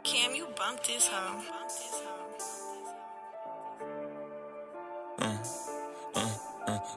Cam, you bumped this hoe.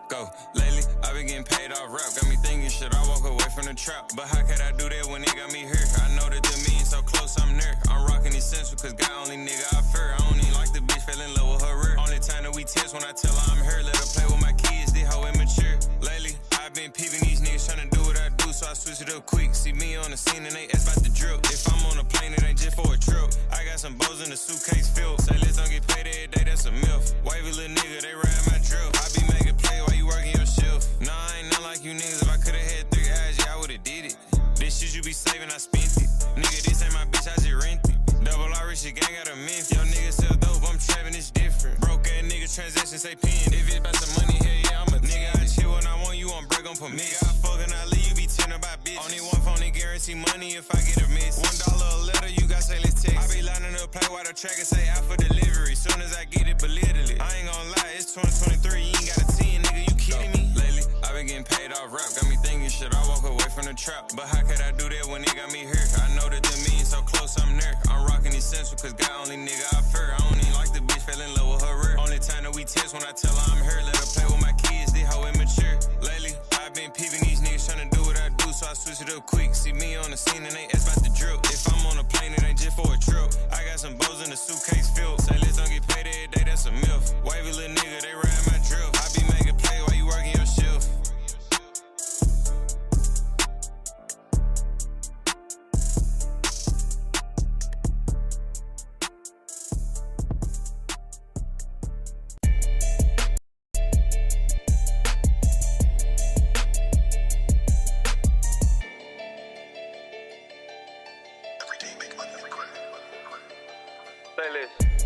Go. Lately, I been getting paid off rap. Got me thinking, should I walk away from the trap? But how could I do that when it got me here? I know that the means so close, I'm near. I'm rocking essential, cause God only nigga I fear. I don't even like the bitch, fell in love with her rear. Only time that we test when I tell her I'm here. Let her play with my kids, this hoe immature. Lately, I've been peeping these niggas trying to do what I do, so I switch it up quick. See me on the scene and they ask about the drip. If I'm on a plane, it ain't just for a trip. I got some bows in the suitcase filled. Say let's don't get paid every day, that's a myth. Wavy little nigga, they ride my drip. I be making play while you working your shift. Nah, I ain't not like you niggas. If I could've had 3 eyes, yeah, I would've did it. This shit you be saving, I spent it. Nigga, this ain't my bitch, I just rent it. Double R rich gang got a myth. Yo niggas sell dope, I'm trapping, it's different. Broke ass nigga transaction say pin. If it's about some money, hell yeah, I'm a nigga. I chill when I want you, I'm break on permit. Nigga, I fuck and I leave, you be tender by bitch. Only one phone, they guarantee money if I get a miss. $1 a letter, you got say let's text. I be lining up, play while the tracker say out for delivery. Soon as I get it, belittle it. I ain't gon' lie, it's 2023, you ain't got a 10, nigga, you kidding me? Lately, I been getting paid off rap. Got me thinking, should I walk away from the trap? But how could I do that when it got me here? I know that the means so close, I'm near. I'm rocking essential, cause God only nigga I fear. I don't even like the bitch, fell in love with her rear. Only time that we test when I tell her I'm here. Let her play with my kids, this hoe immature. Lately, I've been peeping these niggas trying to do what I do, so I switch it up quick. See me on the scene and they ask about the drip. If I'm on a plane, it ain't just for a trip. I got some bows in the suitcase filled. Say let's don't get paid every day, that's a myth. Wavy little nigga, they ride my drip. I be making play while you working your shift.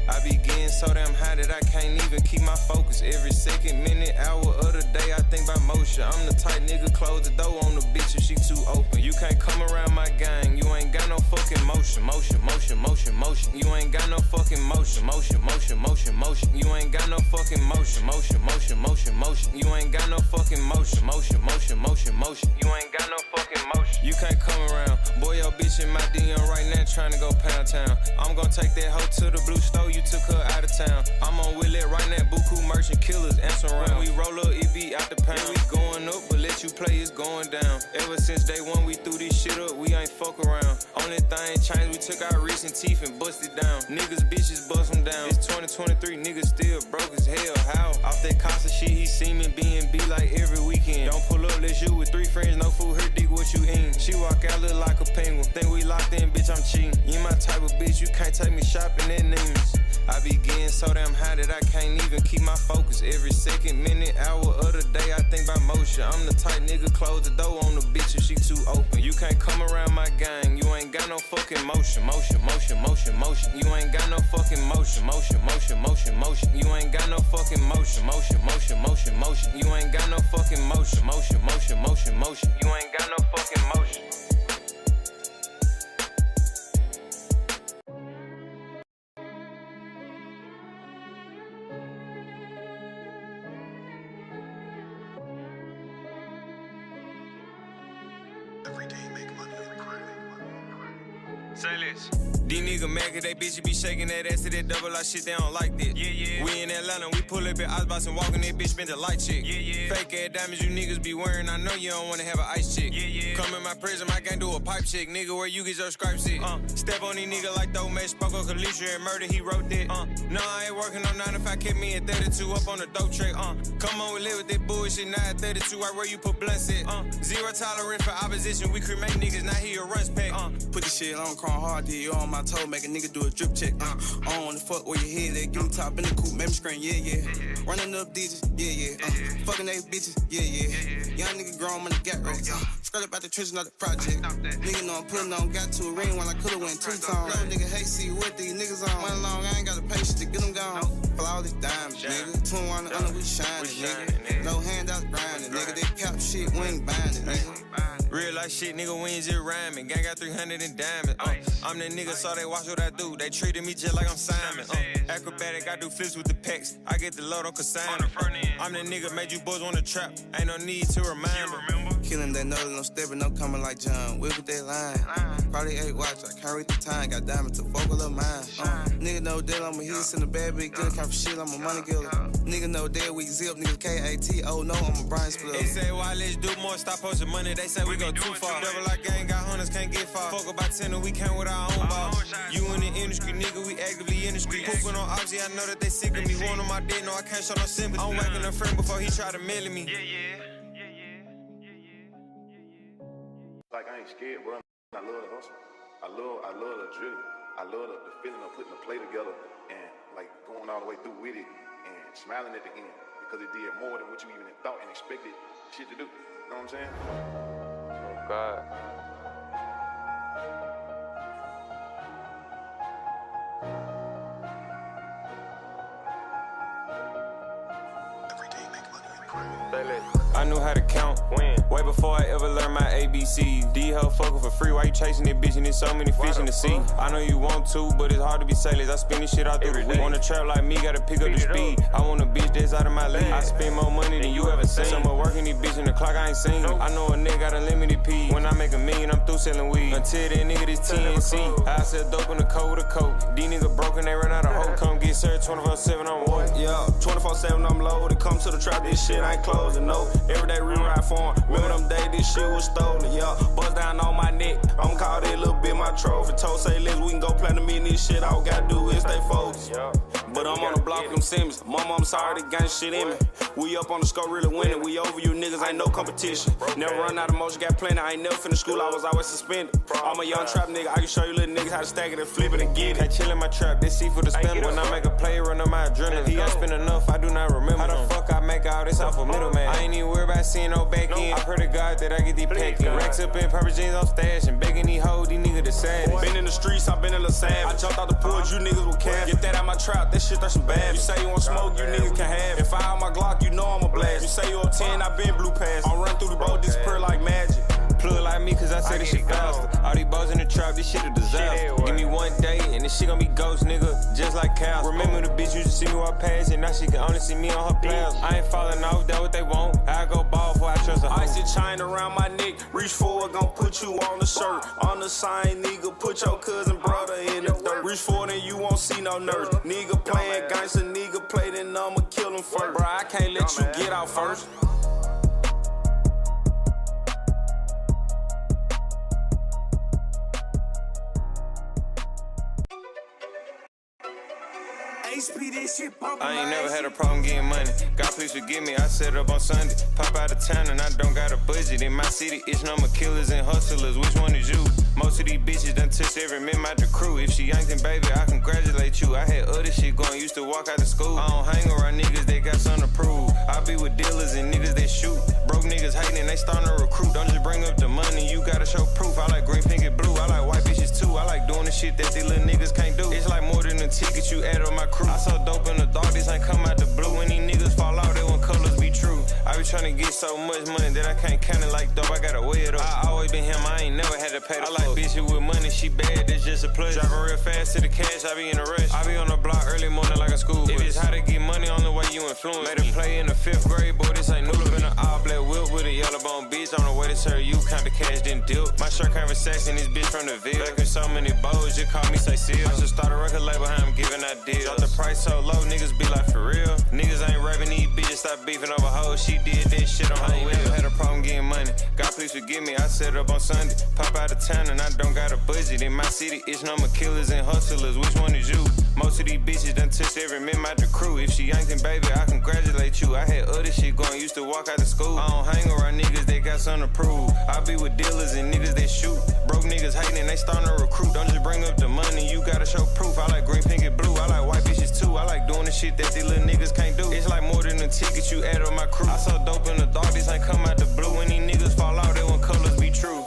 I be getting so damn high that I can't even keep my focus. Every second, minute, hour of the day, I think about motion. I'm the type nigga, close the door on the bitch if she too open. You can't come around my gang, you ain't got no fucking motion. Motion, motion, motion, motion. You ain't got no fucking motion. Motion, motion, motion, motion. You ain't got no fucking motion. Motion, motion, motion, motion. You ain't got no fucking motion. Motion, motion, motion, motion. You ain't got no fucking motion. You can't come around. Boy, your bitch in my DM right now trying to go pound town. I'm gonna take that hoe to the blue store, you took her out of town. I'm on Willet right now, Buku merchant killers answer around. When we roll up, it be out the pound. We going up, but let you play, it's going down. Ever since day one, we threw this shit up, we ain't fuck around. Only thing changed, we took our recent teeth and busted down. Niggas, bitches, bust them down. It's 2023, niggas still broke as hell. How? Off that Casa shit, he see me B&B like every weekend. Don't pull up, let's you with 3 friends, no food, her dick, what you eatin'? She walk out, look like a penguin. Think we locked in, bitch, I'm cheating. You my type of bitch, you can't take me shopping at Neiman's. I be getting so damn high that I can't even keep my focus. Every second, minute, hour of the day, I think about motion. I'm the type nigga, close the door on the bitch if she too open. You can't come around my gang, you ain't got no fucking motion. Motion, motion, motion, motion. You ain't got no fucking motion. Motion, motion, motion, motion. You ain't got no fucking motion. Motion, motion, motion, motion. You ain't got no fucking motion. Motion, motion, motion, motion. You ain't got no fucking motion. Every day make money in the crib. Say this. These niggas mad cause they bitches be shaking that ass to that double R shit, they don't like that. Yeah, yeah. We in Atlanta, we pull up at Icebox and walking that bitch, spend a light check. Yeah, yeah. Fake ass diamonds you niggas be wearing, I know you don't wanna have an ice check. Yeah, yeah. Come in my prison, I can't do a pipe check, nigga, where you get your stripes at. Step on these niggas like those match, spoke on Kalisha and murder, he wrote that. No, I ain't working on 9 to 5, kept me at 32 up on the dope track. Come on, we live with that bullshit, now at 32, right where you put blunts at. Zero tolerance for opposition, we cremate niggas, now he a runs pack. Put this shit on, crawl hard, till you on my toe, make a nigga do a drip check. I don't wanna fuck where your head at, give me top in the coupe, make me scream, yeah, yeah. Running up digits, yeah, yeah. Fucking they bitches, yeah, yeah. Young nigga grown money got right. Straight up out the trenches, not the project. Nigga know I'm putting on, got to a ring when I could've went 2 times. No nigga, hey, see what these niggas on. Went long, I ain't got the patience to get them gone. Flawless diamonds, nigga. Twin one under, we shining, nigga. No handouts grinding, nigga. They cap shit, we ain't binding, nigga. Real life shit, nigga, we ain't just rhyming. Gang got 300 in diamonds. I'm that nigga, so they watch what I do. They treated me just like I'm Simon. Acrobatic, I do flips with the pecs. I get the load on consignment. I'm that nigga, made you boys wanna trap. Ain't no need to remind them. kill him, they know that I'm stepping, I'm coming like John. Whip with that line. Probably 8 watch, I can't read the time. Got diamonds to fuck with a mine. Nigga know that I'm a hit, send a bad bitch, good kind of shit, I'm a money killer. Nigga know that we zip, nigga KAT, oh no, I'm a Brian Split. They say, why let's do more, stop posting money, they say we go too far. Double like gang, got hunters, can't get far. Fuck about 10 and we came with our own boss. You in the industry, nigga, we actively in the street. Pooping on ops, yeah, I know that they sick of me. One on my dick, no, I can't show no sympathy. I'm whacking a friend before he try to mail me. Like I ain't scared, bro. I love the hustle. I love the drill. I love the feeling of putting the play together and like going all the way through with it and smiling at the end because it did more than what you even thought and expected shit to do. You know what I'm saying? Oh God. Every day make money and pray. I knew how to count way before I ever learned my ABCs. D-ho fucking for free, why you chasing that bitch and there's so many fish in the sea? I know you want to, but it's hard to be sailors. I spend this shit out through the week. Want a trap like me, gotta pick up the speed. I want a bitch that's out of my league. I spend more money than you ever seen. Some working these bitch in the clock I ain't seen. I know a nigga got unlimited P. When I make $1 million, I'm through selling weed. Until that nigga this TNC. I sell dope in the coat with a coat. These niggas broken, they run out of hope. Come get served 24/7, I'm woke. Yeah, 24/7, I'm loaded. Come to the trap, this shit ain't closing, no. Everyday rewrite form. Remember them days, this shit was stolen, yeah. Bust down on my neck. I'm called that little bit my trophy. Told say let's we can go platinum in this shit. All we gotta do is stay focused. But I'm on the block with them Simmons. Mama, I'm sorry, they gang shit in me. We up on the score, really winning. We over you niggas, ain't no competition. Never run out of motion, got plenty. I ain't never finished school, I was always suspended. I'm a young trap nigga, I can show you little niggas how to stack it and flip it and get it. I chill in my trap, this seafood to spend. When I make a play, run on my adrenaline. He ain't spend enough, I do not remember. How the fuck I make all this off a middleman? I ain't even worried about seeing no back end. I pray to God that I get these packing. Racks up in purple jeans on stash and begging these hoes, these niggas the saddest. Been in the streets, I been in the savage. I jumped out the porch, you niggas will cash. Get that out my trap, that shit that's some bad. You say you want smoke, you niggas can have. If I out my Glock, you know I'm a blast. You say you on 10, I been blue pass. I run through the boat, disappear like magic. Plug like me, cause I say this shit faster. All these bows in the trap, this shit a disaster. Give me one day, and this shit gon' be ghost, nigga, just like cows. Remember the bitch used to see me walk past, and now she can only see me on her plans. I ain't falling off, that what they want. I go ball before I trust a hoe. Icy chain around my neck, reach forward, gon' put you on the shirt. On the sign, nigga, put your cousin brother in the dirt. Reach forward and you won't see no nurse. Nigga playing gangster, nigga play, then I'ma kill him first. Bruh, I can't let you get out first. I ain't never had a problem getting money. God please forgive me, I set up on Sunday. Pop out of town and I don't got a budget. In my city, it's number killers and hustlers. Which one is you? Most of these bitches done touched every member out the crew. If she ain't then baby, I congratulate you. I had other shit going, used to walk out of school. I don't hang around niggas that got something to prove. I be with dealers and niggas that shoot. Broke niggas hating, they starting to recruit. Don't just bring up the money, you gotta show proof. I like green, pink, and blue. I like white bitches too. I like doing the shit that these little niggas can't do. It's like more than a ticket you add on my crew. I so dope in the dark, this ain't come out the blue. When these niggas fall out, they want colors be true. I be trying to get so much money that I can't count it like dope. I gotta weigh it up. I always been him, I ain't never had to pay the I like bitches with money, she bad, that's just a plus. Driving real fast to the cash, I be in a rush. I be on the block early morning like a school bus. If it's how to get money on the way you influence. Made a play in the 5th grade, boy, this ain't new. Up in an all black whip with a yellow bone bitch. On the way to serve you, count the cash, then dip. My shirt came from Saxon, this bitch from the Ville. Back in so many bows, just call me say seal. I should start a record label, how I'm giving out deals. Drop the price so low, niggas be like for real. Niggas ain't rapping these bitches, stop beefing over hoes. She did that shit on her will. Never had a problem getting money. God please forgive me, I set up on Sunday. Pop out of town and I don't got a budget. In my city, it's number killers and hustlers. Which one is you? Most of these bitches done touched every member out the crew. If she ain't then baby, I congratulate you. I had other shit going, used to walk out of school. I don't hang around niggas that got something to prove. I be with dealers and niggas that shoot. Broke niggas hating, they starting to recruit. Don't just bring up the money, you gotta show proof. I like green, pink, and blue. I like white bitches too. I like doing the shit that these little niggas can't do. It's like more than a ticket you add on my crew. I so dope in the dark, this ain't come out the blue. When these niggas fall out, they want colors be true.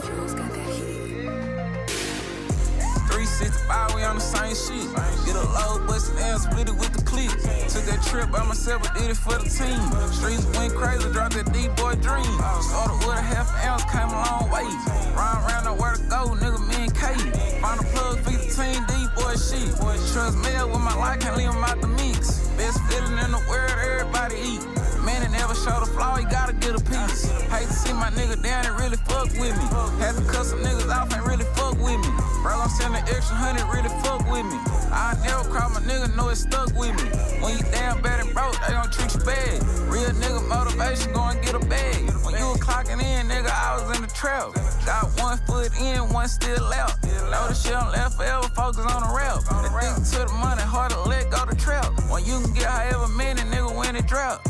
Fuse trip by myself, but did it for the team. Streets went crazy, dropped that D-boy dream. Started with a half ounce, came a long way. Round around, nowhere to go, nigga, me and K. Found a plug, feed the team, D-boy shit. Trust me, with my life, can't leave him out the mix. Best feeling in the world, everybody eat. Man, it never showed a flaw, he gotta get a piece. Hate to see my nigga down and really fuck with me. Had to cut some niggas off and really fuck with me. Bro, I'm sending extra 100, really fuck with me. I never cry my nigga, know it stuck with me. When you damn bad and broke, they gon' treat you bad. Real nigga motivation, go and get a bag. When you was clocking in, nigga, I was in the trap. Got 1 foot in, 1 still out. Know the shit I'm left forever, focus on the rap. Addicted to the money, hard to let go the trap. When you can get however many, nigga, when it drop.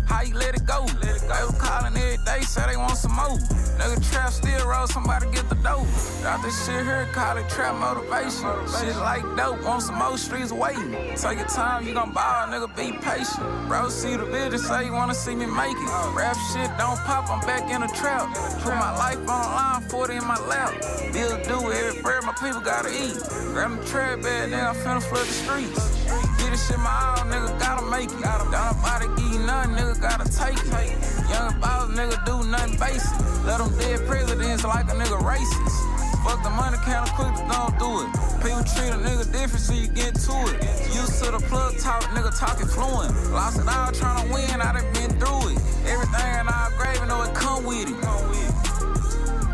How you let it go? They was calling every day, say they want some more. Nigga trap still roll, somebody get the dope. Got this shit here, call it trap motivation. Shit like dope, want some more streets waiting. Take your time, you gon' ball, nigga, be patient. Bro, see the vision, say you wanna see me make it. Rap shit don't pop, I'm back in the trap. Put my life on the line, 40 in my lap. Bill do every bread, my people gotta eat. Grab the trap bag, nigga, I'm finna flood the streets. Get this shit my all, nigga, gotta make it. Don't nobody give you nothing, nigga, gotta take it. Young boss, nigga, do nothing basic. Let them dead presidents like a nigga racist. Fuck the money, count quick, don't do it. People treat a nigga different, so you get to it. Used to the plug talk, nigga talking fluent. Lost it all trying to win, I done been through it. Everything in our grave, know it come with it.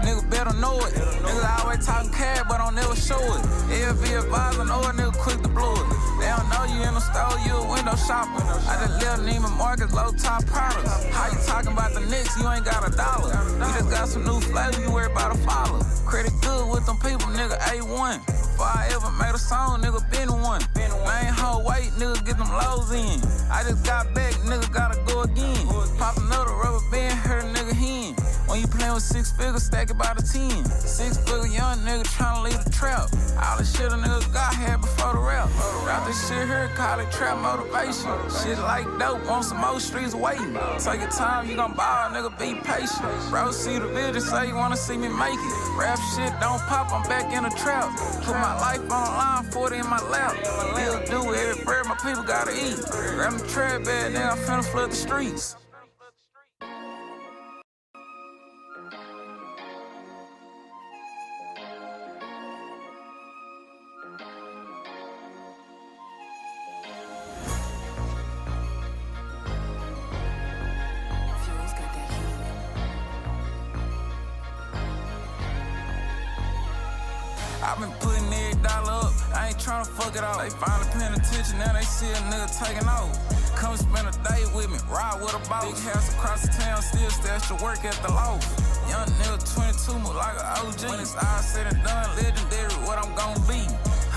Nigga better know it. Niggas always talking cash, but don't never show it. LV advisor, know a nigga quick to blow it. They don't know you in the store, you a window shopper. I just left Neiman Marcus, low top products. How you talking about the Knicks, you ain't got $1. You just got some new flavor, you worry about a follow. Credit good with them people, nigga, A1. Before I ever made a song, nigga, been one. Main whole weight, nigga, get them lows in. I just got back, nigga, gotta go again. Pop another rubber band, hurt a nigga hen. When you playin' with 6 figures, stack it by the 10. 6-figure young nigga tryna leave the trap. All the shit a nigga got had before the rap. Got this shit here, call it trap motivation. Shit like dope, want some more streets waiting. Take your time, you gon' ball, nigga, be patient. Bro, see the vision, say you wanna see me make it. Rap shit don't pop, I'm back in the trap. Put my life on the line, 40 in my lap. Bill do every bread, my people gotta eat. Grab the trap bag, nigga, I'm finna flood the streets. I been putting every dollar up, I ain't tryna fuck it all. They finally paying attention, now they see a nigga taking off. Come spend a day with me, ride with a boss. Big house across the town, still stash to work at the loft. Young nigga 22, move like an OG. When it's all said and done, legendary, what I'm gon' be.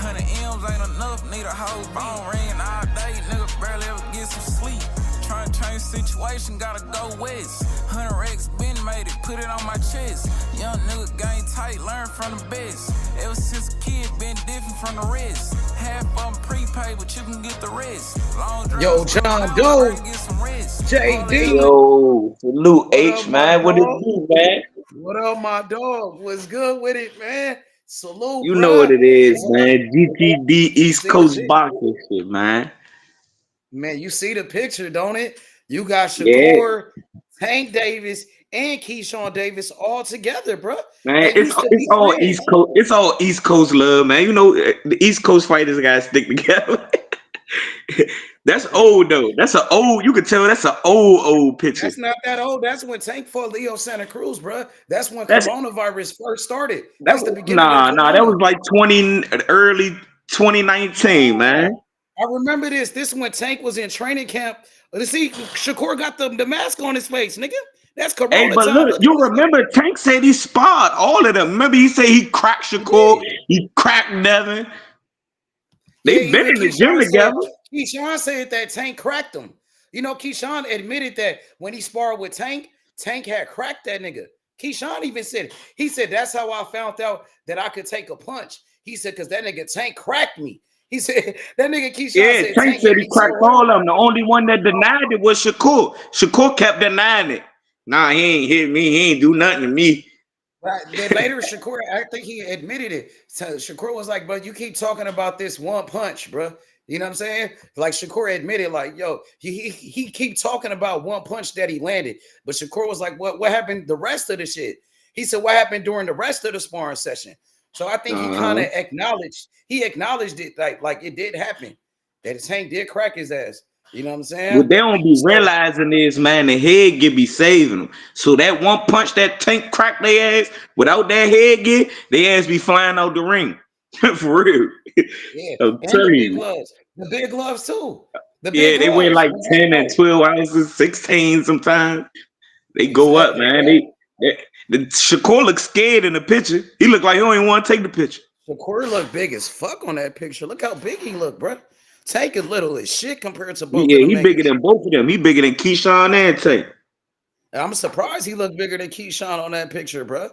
100 M's ain't enough, need a whole phone ringing all day, nigga barely ever get some sleep. Trying to change situation, gotta go west. 100 racks, been made it, put it on my chest. Young nigga game tight, learn from the best. Ever since a kid, been different from the rest. Half of them prepaid, but you can get the rest. Long Yo, John Doe, JD. Yo, salute H, man. What it do, man? What up, my dog? What's good with it, man? Salute, You bro. know what it is, man. GTD East Coast boxing shit, man. Man, you see the picture, don't it? You got Shakur, Tank Davis, and Keyshawn Davis all together, bro. Man, it's all friends. East Coast. It's all East Coast love, man. You know the East Coast fighters gotta stick together. That's old though. That's an old. You can tell that's an old picture. That's not that old. That's when Tank fought Leo Santa Cruz, bro. That's when coronavirus first started. That's the beginning. Nah. That was like early 2019, man. I remember this. This is when Tank was in training camp. Let's see, Shakur got the mask on his face, nigga. That's corona. Hey, but look, you remember Tank said he sparred all of them. Remember he said he cracked Shakur, he cracked Devin. They've been in the gym together. Keyshawn said that Tank cracked him. You know, Keyshawn admitted that when he sparred with Tank, Tank had cracked that nigga. Keyshawn even said, he said, that's how I found out that I could take a punch. He said, because that nigga Tank cracked me. He said, that nigga Keyshawn said, Tank said he cracked all of them. The only one that denied it was Shakur. Shakur kept denying it. Nah, he ain't hit me. He ain't do nothing to me. Right. Then later, Shakur, I think he admitted it. So Shakur was like, bro, you keep talking about this one punch, bro. You know what I'm saying? Like Shakur admitted, like, yo, he keep talking about one punch that he landed, but Shakur was like, what happened the rest of the shit? He said, what happened during the rest of the sparring session? So I think he kind of acknowledged it, like it did happen. That Tank did crack his ass. You know what I'm saying? What they don't be So, realizing is, man, the head gear be saving them. So that one punch that Tank cracked their ass, without that head gear, they ass be flying out the ring. For real. yeah, I'm and telling you. the big gloves too. The Yeah, big they weigh gloves. like 10 and 12 ounces, 16 sometimes. They go up, Exactly, man. bro. The Shakur looks scared in the picture. He looked like he don't even want to take the picture. Shakur look big as fuck on that picture. Look how big he look, bro. Tank is little as shit compared to both of Yeah, them he bigger niggas. than both of them. He bigger than Keyshawn and Tank. And I'm surprised he looked bigger than Keyshawn on that picture, bro.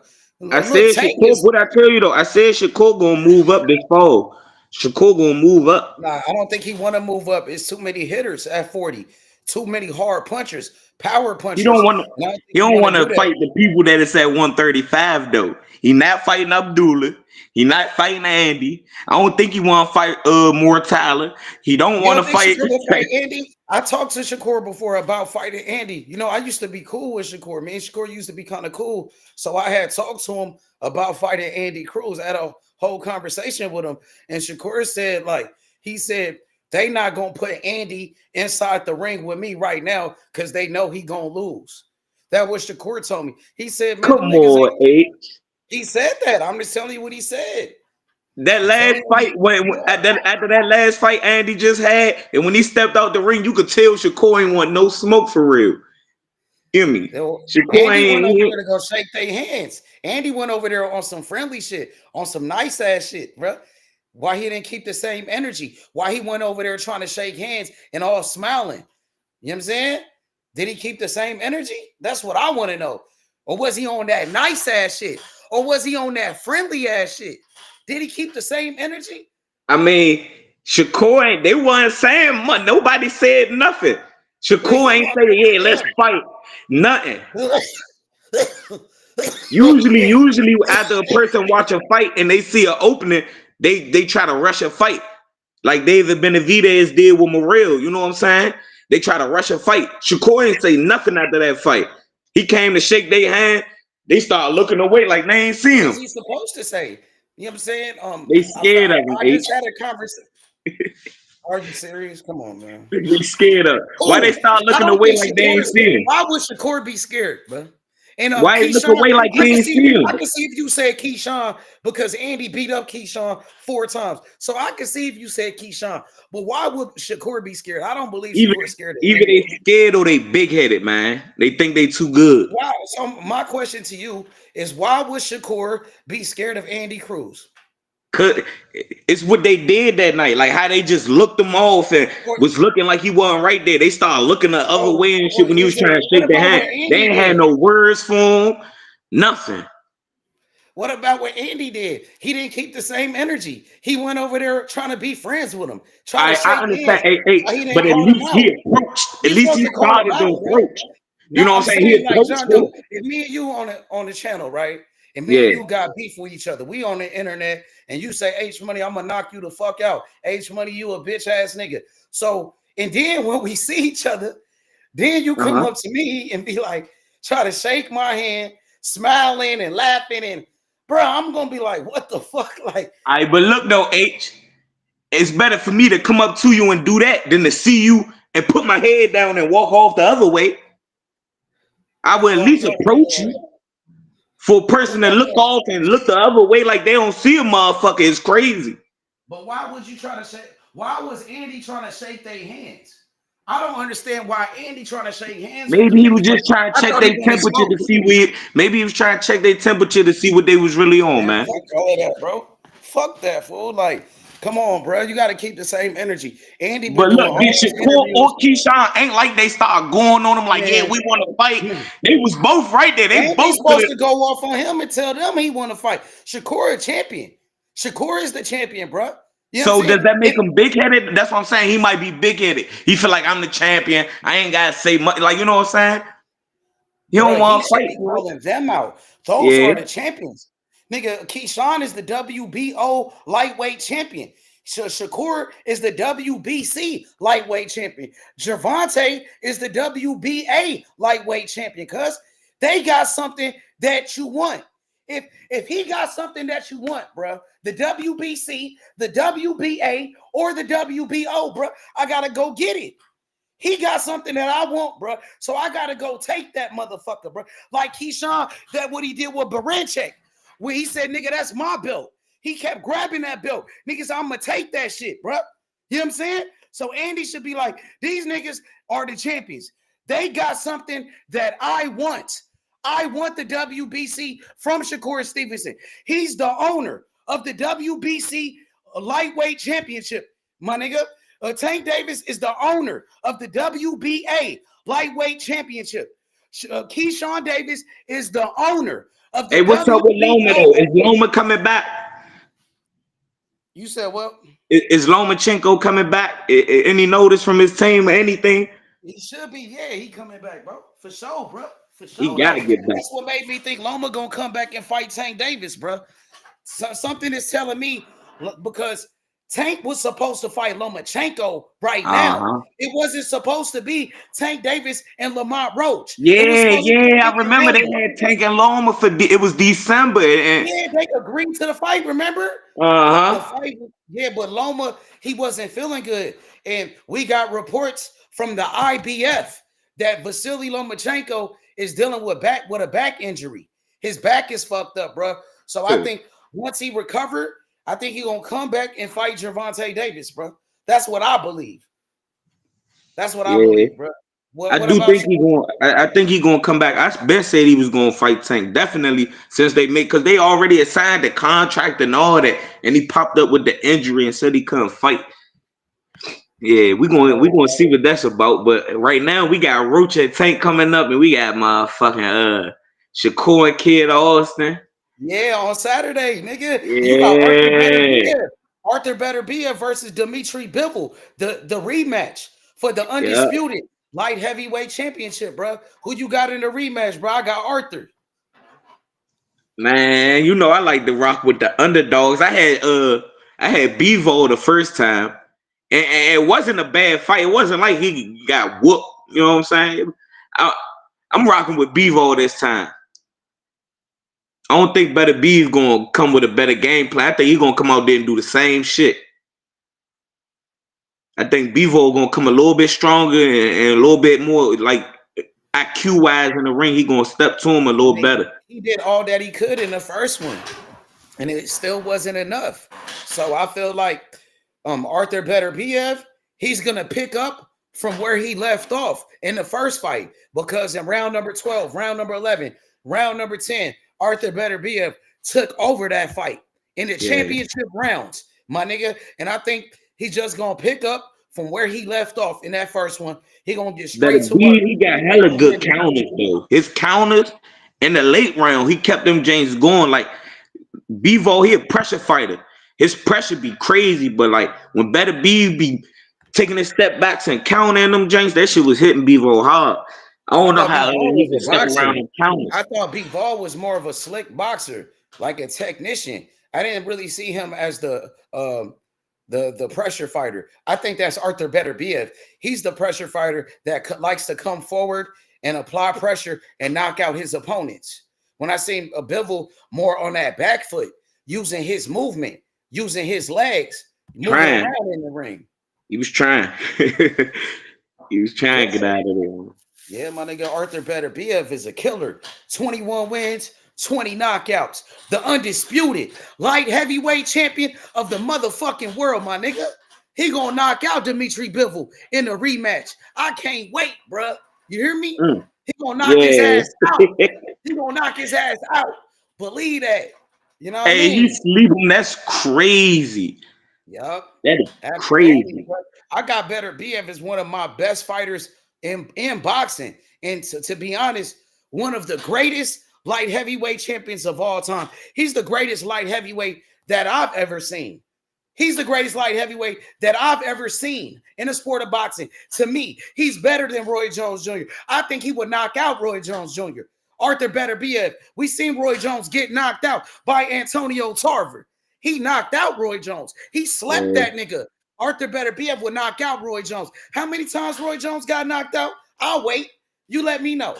I Look, said Tank Shakur, is what I tell you though, I said Shakur gonna move up this fall. Shakur gonna move up. nah. I don't think he want to move up. It's too many hitters at 40. Too many hard punchers, power He don't punchers. want to. And I don't think He he don't want to want do to that. fight the people that is at 135 though. He not fighting Abdullah. He not fighting Andy. I don't think he want to fight Moore Tyler. He don't You want don't to think fight. Shakur will fight Andy? I talked to Shakur before about fighting Andy. You know, I used to be cool with Shakur. Me and Shakur used to be kind of cool. So I had talked to him about fighting Andy Cruz. I had a whole conversation with him. And Shakur said, like, he said, they not going to put Andy inside the ring with me right now because they know he going to lose. That was Shakur told me. He said, man, them Come niggas on, ain't. H. He said that. I'm just telling you what he said. That I'm telling last you what fight, after that last fight Andy just had, and when he stepped out the ring, you could tell Shakur ain't want no smoke for real. Hear me? Shakur Andy went over ain't. there to go shake their hands. Andy went over there on some friendly shit, on some nice ass shit, bro. Why he didn't keep the same energy? Why he went over there trying to shake hands and all smiling? You know what I'm saying? Did he keep the same energy? That's what I want to know. Or was he on that nice ass shit? Or was he on that friendly ass shit? Did he keep the same energy? I mean, Shakur ain't. They wasn't saying much. Nobody said nothing. Shakur ain't say, "Yeah, let's fight." Nothing. Usually, after a person watch a fight and they see an opening, they try to rush a fight, like David Benavidez did with Morrell. You know what I'm saying? They try to rush a fight. Shakur ain't say nothing after that fight. He came to shake their hand. They start looking away like they ain't see What him. is he supposed to say? You know what I'm saying? They scared of him. I H. just had a conversation. Are you serious? Come on, man. They scared of him. Why they Who? start I looking don't away think like they Shakur ain't is. see him? Why would Shakur be scared, bro? And Why they look Keyshawn, away like they ain't see him? I can see if you said Keyshawn because Andy beat up Keyshawn 4 times. So I can see if you said Keyshawn. But why would Shakur be scared? I don't believe Either Shakur is scared of either Andy. they scared or they big headed, man. They think they too good. Why? So my question to you is why would Shakur be scared of Andy Cruz? It's what they did that night, like how they just looked him off and Or, was looking like he wasn't right there. They started looking the other way and shit or when he was is it trying to what shake their about hand. what They Andy ain't had did? no words for him, nothing. What about what Andy did? He didn't keep the same energy. He went over there trying to be friends with him, trying to I shake understand, hands. hey, He but didn't at call him least out. he approached. At He's least supposed he to call him started out, the bro. approach. You No, know what I'm I'm saying? He saying like approached John him. Doe. If me and you on the channel, right? And me Yeah. and you got beef with each other. We on the internet, and you say, H Money, I'm gonna knock you the fuck out. H Money, you a bitch ass nigga. So, and then when we see each other, then you come up to me and be like, try to shake my hand, smiling and laughing, and bro, I'm gonna be like, what the fuck? Like, All right, but look though, H, it's better for me to come up to you and do that than to see you and put my head down and walk off the other way. I would at fuck least that. approach you. For a person to Fuck look that. off and look the other way like they don't see a motherfucker is crazy. But why would you try to shake? Why was Andy trying to shake their hands? I don't understand why Andy trying to shake hands with them Maybe he was niggas. Like, just trying to I check thought he their wanted temperature smoke. to see where. Maybe he was trying to check their temperature to see what they was really on, Man, man. fuck all of that, bro. Fuck that, fool. Like, come on, bro. You got to keep the same energy. Andy been But doing look, all this these Shakur interviews. or Keyshawn ain't like they start going on him like, yeah, Man, we want to fight. They was both right there. They Andy's both could supposed have. to go off on him and tell them he want to fight. Shakur a champion. Shakur is the champion, bro. You know what So I'm saying? does that make him big headed? That's what I'm saying. He might be big headed. He feel like I'm the champion. I ain't gotta say much. Like, you know what I'm saying? He don't Bro, he want to should fight, be bro. calling them out. Those Yeah. are the champions. Nigga, Keyshawn is the WBO lightweight champion. Shakur is the WBC lightweight champion. Gervonta is the WBA lightweight champion, because they got something that you want. If he got something that you want, bro, the WBC, the WBA, or the WBO, bro, I gotta go get it. He got something that I want, bro. So I gotta go take that motherfucker, bro. Like Keyshawn, that what he did with Baranchek, where he said, nigga, that's my belt. He kept grabbing that belt. Niggas, I'm gonna take that shit, bro. You know what I'm saying? So Andy should be like, these niggas are the champions. They got something that I want. I want the WBC from Shakur Stevenson. He's the owner of the WBC lightweight championship, my nigga. Tank Davis is the owner of the WBA lightweight championship. Keyshawn Davis is the owner of the what's up with Loma though? Is Loma coming back? You said what? Is Lomachenko coming back? Any notice from his team or anything? He should be. Yeah, he coming back, bro. For sure, bro. For sure. He gotta get back. That's what made me think Loma gonna come back and fight Tank Davis, bro. Something is telling me, because Tank was supposed to fight Lomachenko right now. It wasn't supposed to be Tank Davis and Lamont Roach. Yeah, I remember they had Tank and Loma for it was December. And yeah, they agreed to the fight, remember? Yeah, but Loma, he wasn't feeling good. And we got reports from the IBF that Vasily Lomachenko is dealing with a back injury. His back is fucked up, bro. So I think once he recovered, I think he's gonna come back and fight Gervonta Davis, bro. That's what I believe. That's what I believe, bro. I think he's gonna come back. I best said he was gonna fight Tank, definitely, since because they already assigned the contract and all that, and he popped up with the injury and said he couldn't fight. Yeah, we're gonna see what that's about. But right now we got Roach and Tank coming up, and we got motherfucking Shakur and Kid Austin. Yeah, on Saturday, nigga. Yeah. You got Arthur Beterbiev versus Dimitri Bivol, the rematch for the undisputed light heavyweight championship, bro. Who you got in the rematch, bro? I got Arthur. Man, you know I like to rock with the underdogs. I had Bivol the first time, and it wasn't a bad fight. It wasn't like he got whooped. You know what I'm saying? I'm rocking with Bivol this time. I don't think Better B is gonna come with a better game plan. I think he's gonna come out there and do the same shit. I think Bivol gonna come a little bit stronger and a little bit more like IQ wise in the ring. He gonna step to him a little better. He did all that he could in the first one, and it still wasn't enough. So I feel like Arthur Beterbiev, he's gonna pick up from where he left off in the first fight, because in round number 12, round number 11, round number 10. Arthur Beterbiev took over that fight in the championship rounds, my nigga. And I think he's just going to pick up from where he left off in that first one. He going to get straight to work. He got hella good counters, though. His counters in the late round, he kept them James going. Like, Bivol, he a pressure fighter. His pressure be crazy, but, like, when Better B be taking his step backs and countering them James, that shit was hitting Bivol hard. I don't know how he can step around and count. I thought Bivol was more of a slick boxer, like a technician. I didn't really see him as the pressure fighter. I think that's Arthur Beterbiev. He's the pressure fighter that likes to come forward and apply pressure and knock out his opponents. When I seen Bivol more on that back foot, using his movement, using his legs, moving around in the ring. He was trying. He was trying to get out of there. Yeah, my nigga, Arthur Beterbiev is a killer. 21 wins, 20 knockouts. The undisputed light heavyweight champion of the motherfucking world, my nigga. He gonna knock out Dimitri Bivol in the rematch. I can't wait, bro. You hear me? He gonna knock his ass out. He gonna knock his ass out. Believe that. You know what I mean? He's sleeping. That's crazy. Yup. That is crazy. I got Beterbiev as one of my best fighters in boxing, and to be honest, one of the greatest light heavyweight champions of all time. He's the greatest light heavyweight that I've ever seen. He's the greatest light heavyweight that I've ever seen in the sport of boxing. To me, he's better than Roy Jones Jr. I think he would knock out Roy Jones Jr. Arthur Beterbiev, we seen Roy Jones get knocked out by Antonio Tarver. He knocked out Roy Jones. He slept that nigga. Arthur Better BF would knock out Roy Jones. How many times Roy Jones got knocked out? I'll wait. You let me know.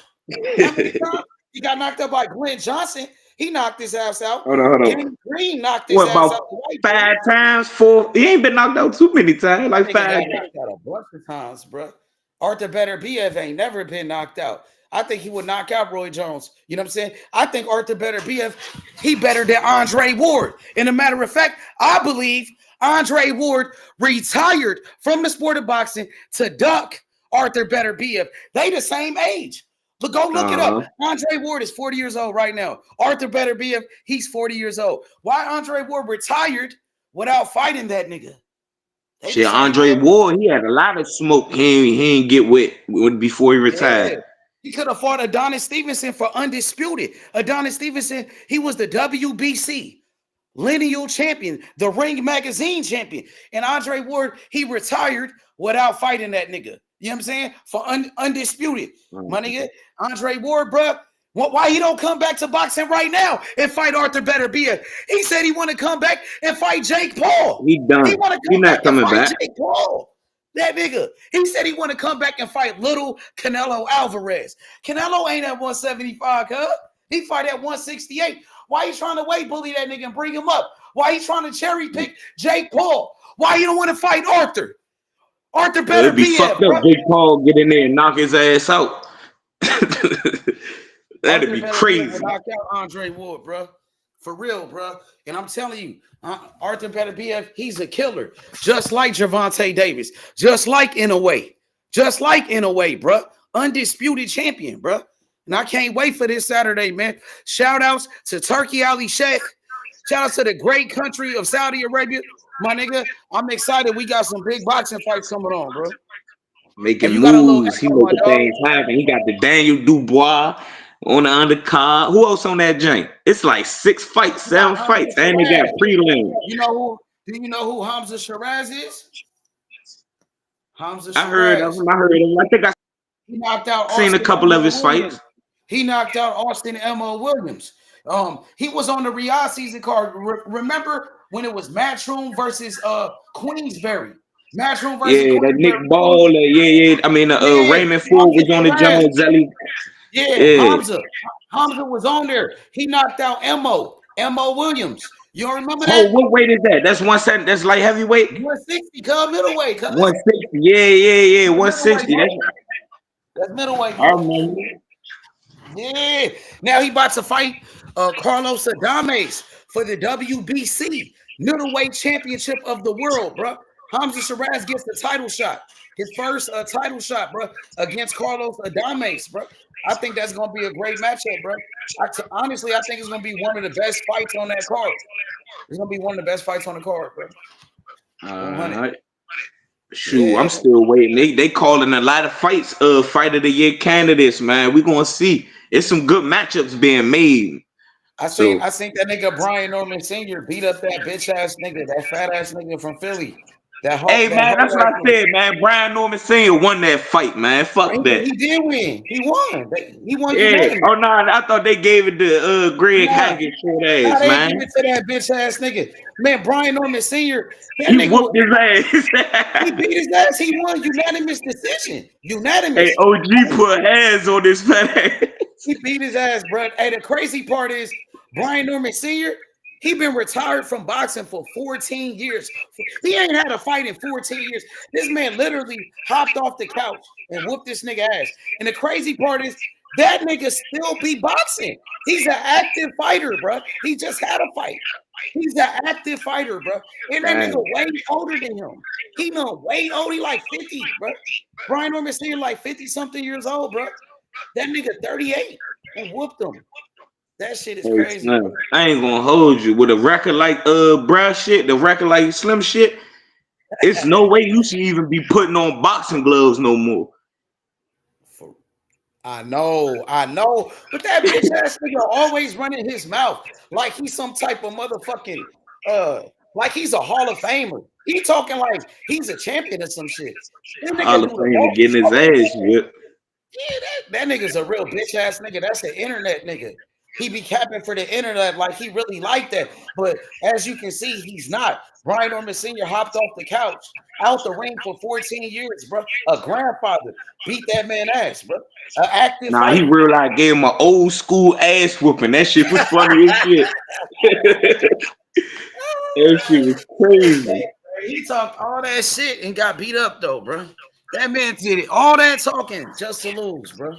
How many times he got knocked out by Glenn Johnson? He knocked his ass out. Hold on. Kenny Green knocked his What ass about out. 5 times? 4? He ain't been knocked out too many times. Like 5 got times. knocked out a bunch of times, bro. Arthur Better BF ain't never been knocked out. I think he would knock out Roy Jones. You know what I'm saying? I think Arthur Better BF, he better than Andre Ward. And a matter of fact, I believe Andre Ward retired from the sport of boxing to duck Arthur Better BF. They the same age. But go look it up. Andre Ward is 40 years old right now. Arthur Better BF, he's 40 years old. Why Andre Ward retired without fighting that nigga? Shit, Andre Ward, he had a lot of smoke. He ain't get wet before he retired. Yeah. He could have fought Adonis Stevenson for undisputed. Adonis Stevenson, he was the WBC lineal champion, the Ring Magazine champion. And Andre Ward, he retired without fighting that nigga. You know what I'm saying? For undisputed. My nigga, Andre Ward, bro. Why he don't come back to boxing right now and fight Arthur Better BF? He said he want to come back and fight Jake Paul. He done. He want to He come not back coming and fight back. Jake Paul. That nigga. He said he want to come back and fight little Canelo Alvarez. Canelo ain't at 175, huh? He fight at 168. Why you trying to weight bully that nigga and bring him up? Why you trying to cherry pick Jake Paul? Why you don't want to fight Arthur? Arthur Better It'd be fucked up. Jake Paul get in there and knock his ass out. That'd be crazy. Knock out Andre Ward, bro. For real, bro. And I'm telling you, Arthur Better BF, he's a killer. Just like Gervonta Davis. Just like in a way. Bro. Undisputed champion, bro. And I can't wait for this Saturday, man. Shout outs to Turkey Ali Sheikh. Shout out to the great country of Saudi Arabia. My nigga, I'm excited. We got some big boxing fights coming on, bro. Making moves. He making things happen. He got the Daniel Dubois on the undercard. Who else on that joint? It's like 6 fights, 7 fights. And they got prelims. You know who? Do you know who Hamza Shiraz is? Hamza Shiraz. I heard of him. I think he knocked out. Seen a couple of his fights. He knocked out Austin M.O. Williams. He was on the Riyadh season card. Remember when it was Matchroom versus Queensberry? Matchroom versus Queensberry. That Nick Ball. I mean, Raymond Ford was on the Jones Zelly. Yeah, Hamza was on there. He knocked out M.O. Williams. You don't remember that? Oh, what weight is that? That's 170. That's light heavyweight. 160, middleweight. 160. Yeah. 160. That's middleweight. I remember. Yeah. Now he about to fight Carlos Adames for the WBC middleweight championship of the world, bro. Hamza Shiraz gets the title shot. His first title shot, bro, against Carlos Adames, bro. I think that's going to be a great matchup, bro. Honestly, I think it's going to be one of the best fights on that card. It's going to be one of the best fights on the card, bro. Shoot, Yeah. I'm still waiting. They calling a lot of fights, fight of the year candidates, man. We gonna see. It's some good matchups being made. I think that nigga Brian Norman Sr. beat up that bitch ass nigga, that fat ass nigga from Philly. Hey man, that's what I said, man. Brian Norman Sr. won that fight, man. Fuck that. He did win. He won. He won. Yeah. Oh no, I thought they gave it to Greg Hackett short ass, man. They give it to that bitch ass nigga. Man, Brian Norman Sr. He whooped his ass. He beat his ass. He won unanimous decision. Unanimous. Hey, OG put hands on his fat ass. He beat his ass, bro. Hey, the crazy part is Brian Norman Sr. He been retired from boxing for 14 years. He ain't had a fight in 14 years. This man literally hopped off the couch and whooped this nigga ass. And the crazy part is that nigga still be boxing. He's an active fighter, bro. He just had a fight. He's an active fighter, bro. And that nigga way older than him. He know way older. He like 50, bro. Brian Norman Sr. like 50-something years old, bro. That nigga 38 and whooped him. That shit is crazy. I ain't gonna hold you with a record like bruh shit, the record like Slim shit. It's no way you should even be putting on boxing gloves no more. I know, but that bitch ass nigga always running his mouth like he's some type of motherfucking like he's a Hall of Famer. He talking like he's a champion or some shit. Hall of Famer getting his ass whipped. Yeah, that nigga's a real bitch ass nigga. That's an internet nigga. He be capping for the internet like he really like that. But as you can see, he's not. Brian Norman Sr. hopped off the couch, out the ring for 14 years, bro. A grandfather beat that man ass, bro. An active Nah, he fighter. real like gave him an old school ass whooping. That shit was funny as shit. That shit was crazy. He talked all that shit and got beat up though, bro. That man did it. All that talking just to lose, bro.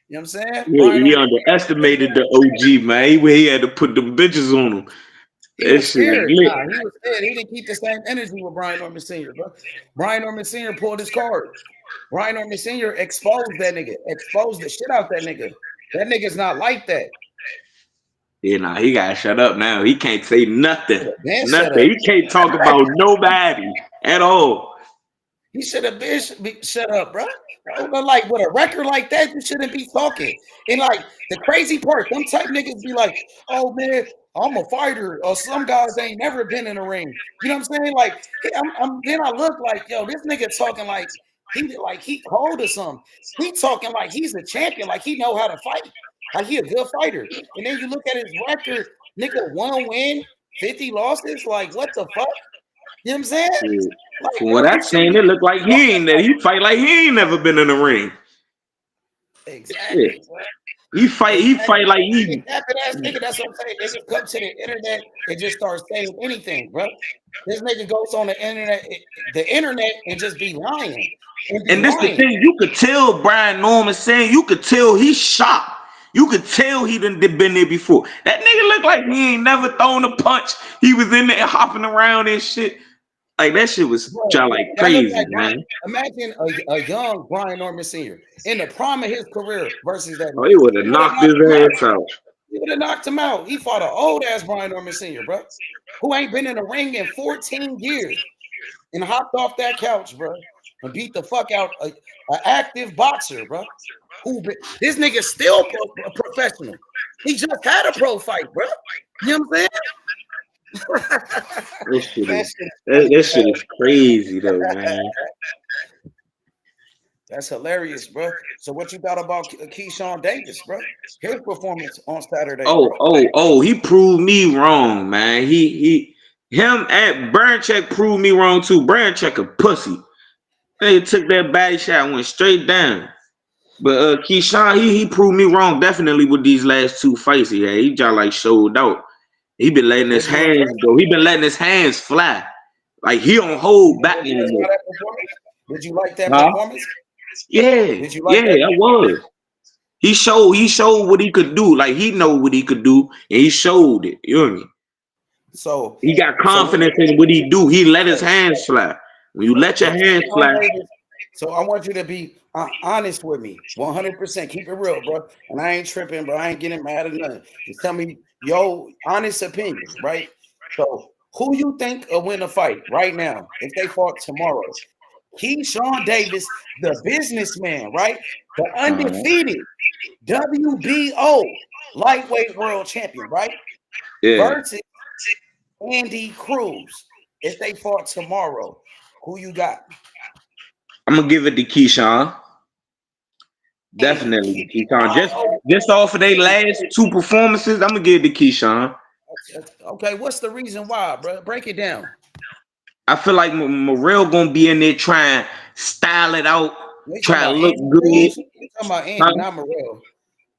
You know what I'm saying? Yeah, he underestimated the OG, man. He had to put them bitches on him. He was scared. Nah, he was scared. He didn't keep the same energy with Brian Norman Sr., bro. Brian Norman Sr. pulled his card. Brian Norman Sr. exposed that nigga. Exposed the shit out that nigga. That nigga's not like that. Yeah, nah, he got to shut up now. He can't say nothing. Nothing. He can't talk about nobody at all. He should have been shut up, bro. But like with a record like that, you shouldn't be talking. And like the crazy part, them type niggas be like, "Oh man, I'm a fighter," or some guys ain't never been in a ring. You know what I'm saying? Like, then I look like, yo, this nigga talking like he cold or something. He talking like he's a champion, like he know how to fight, like he a good fighter. And then you look at his record, nigga, 1 win, 50 losses. Like, what the fuck? You know what I'm saying? Yeah. Like, From what I'm saying, it look like he fight like he ain't never been in the ring. Exactly. Yeah. He fight like he. That's what I'm saying. They just come to the internet and just start saying anything, bro. This nigga goes on the internet and just be lying. And this the thing, you could tell Brian Norman saying, you could tell he's shocked. You could tell he done been there before. That nigga looked like he ain't never thrown a punch. He was in there hopping around and shit. Like that shit was like crazy, man. Imagine a young Brian Norman Sr. in the prime of his career versus that. Oh, he would have knocked his ass out. He would have knocked him out. He fought an old ass Brian Norman Sr., bro, who ain't been in the ring in 14 years and hopped off that couch, bro, and beat the fuck out an active boxer, bro. This nigga still a professional. He just had a pro fight, bro. You know what I'm saying? That shit is crazy though, man. That's hilarious, bro. So what you thought about Keyshawn Davis, bro? His performance on Saturday. He proved me wrong, man. Him and Burncheck proved me wrong too. Burncheck a pussy. They took that body shot and went straight down. But Keyshawn, he proved me wrong definitely with these last 2 fights he had. He just like showed out. He been letting his hands go. He been letting his hands fly. Like he don't hold back anymore. Did you like that performance? Yeah. Did you like that? I was. He showed what he could do. Like he know what he could do, and he showed it. You know what I mean? So he got confidence in what he do. He let his hands fly. When you let your hands fly. So I want you to be honest with me, 100%. Keep it real, bro. And I ain't tripping, bro. I ain't getting mad at nothing. Just tell me your honest opinion, right? So who you think will win a fight right now if they fought tomorrow? Keyshawn Davis, the businessman, right? The undefeated WBO lightweight world champion, right? Yeah. Versus Andy Cruz if they fought tomorrow. Who you got? I'm gonna give it to Keyshawn. Definitely Keyshawn. Just off of their last 2 performances, I'm gonna give it to Keyshawn. Okay, what's the reason why, bro? Break it down. I feel like Morrell gonna be in there trying to style it out, try to look good. We talking about Andy, not Morrell.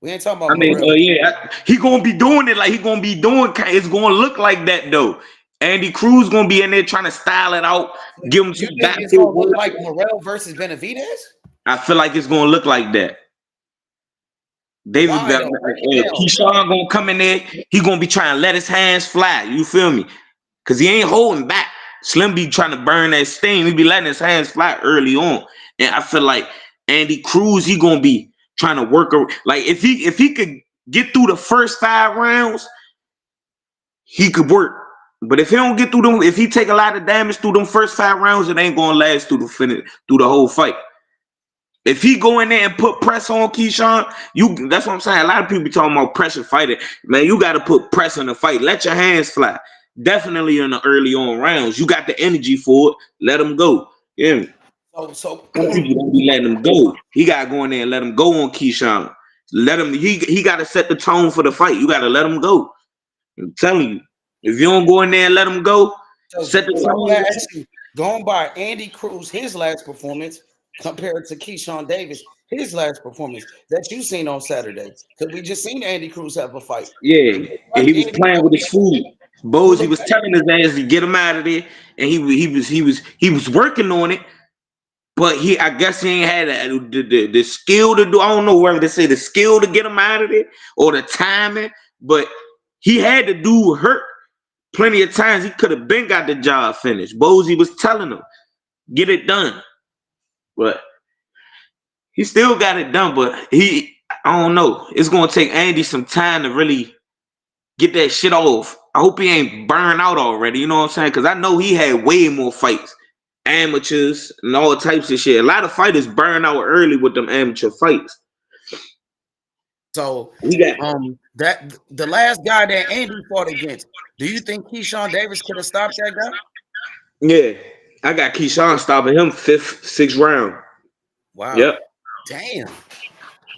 We ain't talking about Morrell. He gonna be doing it like he gonna be doing. It's gonna look like that though. Andy Cruz gonna be in there trying to style it out, give him some back. It's gonna look like Morrell versus Benavidez? I feel like it's gonna look like that. Keyshawn gonna come in there. He gonna be trying to let his hands fly. You feel me? Cause he ain't holding back. Slim be trying to burn that steam. He be letting his hands fly early on, and I feel like Andy Cruz, he gonna be trying to work. Like if he could get through the first 5 rounds, he could work. But if he don't get through them, if he take a lot of damage through them first 5 rounds, it ain't gonna last through the whole fight. If he go in there and put press on Keyshawn, that's what I'm saying. A lot of people be talking about pressure fighting. Man, you got to put press on the fight. Let your hands fly. Definitely in the early on rounds. You got the energy for it. Let them go. Yeah. So people don't be letting him go. He got to go in there and let him go on Keyshawn. Let him. He got to set the tone for the fight. You got to let him go. I'm telling you, if you don't go in there and let him go, So, set the so I'm gonna tone. ask you, going by Andy Cruz, his last performance compared to Keyshawn Davis, his last performance that you seen on Saturday, because we just seen Andy Cruz have a fight. Yeah, and he was Andy playing with his food. who Bozy looked was telling his ass to get him out of there, and he was working on it. But I guess he ain't had the skill to do. I don't know whether to say the skill to get him out of there or the timing. But he had to do hurt plenty of times. He could have been got the job finished. Bozy was telling him, get it done. But he still got it done. But I don't know. It's gonna take Andy some time to really get that shit off. I hope he ain't burned out already. You know what I'm saying? Because I know he had way more fights, amateurs and all types of shit. A lot of fighters burn out early with them amateur fights. So We got that the last guy that Andy fought against, do you think Keyshawn Davis could have stopped that guy? yeah. I got Keyshawn stopping him 5th, 6th round. Wow. Yep. Damn.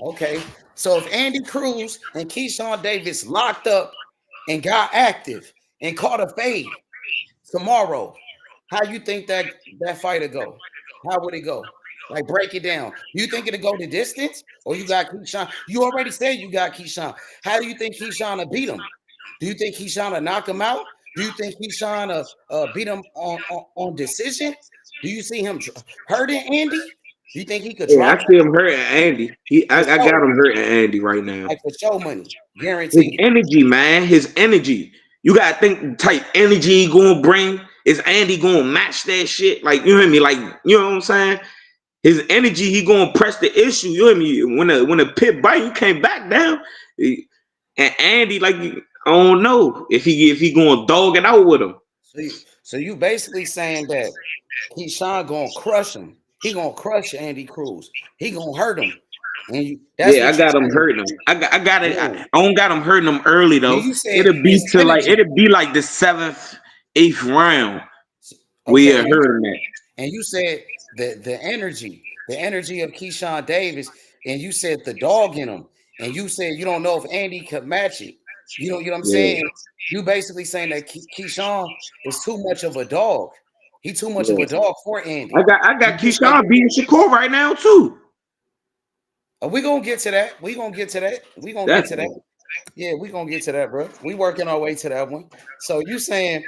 Okay. So if Andy Cruz and Keyshawn Davis locked up and got active and caught a fade tomorrow, how you think that fight would go? How would it go? Like, break it down. You think it'll go the distance, or you got Keyshawn? You already said you got Keyshawn. How do you think Keyshawn will beat him? Do you think Keyshawn will knock him out? Do you think Keyshawn will beat him on decision? Do you see him hurting Andy? Do you think he could Yeah, drop I see him hurting Andy. I got him hurting Andy right now. like for show money? His Guaranteed. energy, man. His energy. You gotta think the type energy he gonna bring. Is Andy gonna match that shit? Like, you hear me? Like, you know what I'm saying? His energy, he gonna press the issue. You hear me? When a pit bite, you can't back down. And Andy, like, I don't know if he gonna dog it out with him. So you basically saying that Keyshawn gonna crush him. He gonna crush Andy Cruz. He gonna hurt him. And that's Yeah, I what you got him saying. hurting him. I got it. Yeah. I don't got him hurting him early though. You said It'll be his to like energy. it'll be like the 7th, 8th round. Okay, We are hurting that. and you said the energy of Keyshawn Davis, and you said the dog in him, and you said you don't know if Andy could match it. You know what I'm saying? You basically saying that Keyshawn is too much of a dog. He too much of a dog for Andy. I got Keyshawn beating Shakur right now too. We gonna get to that. We gonna get to that. We gonna get to that. Yeah, we gonna get to that, bro. We working our way to that one. So you saying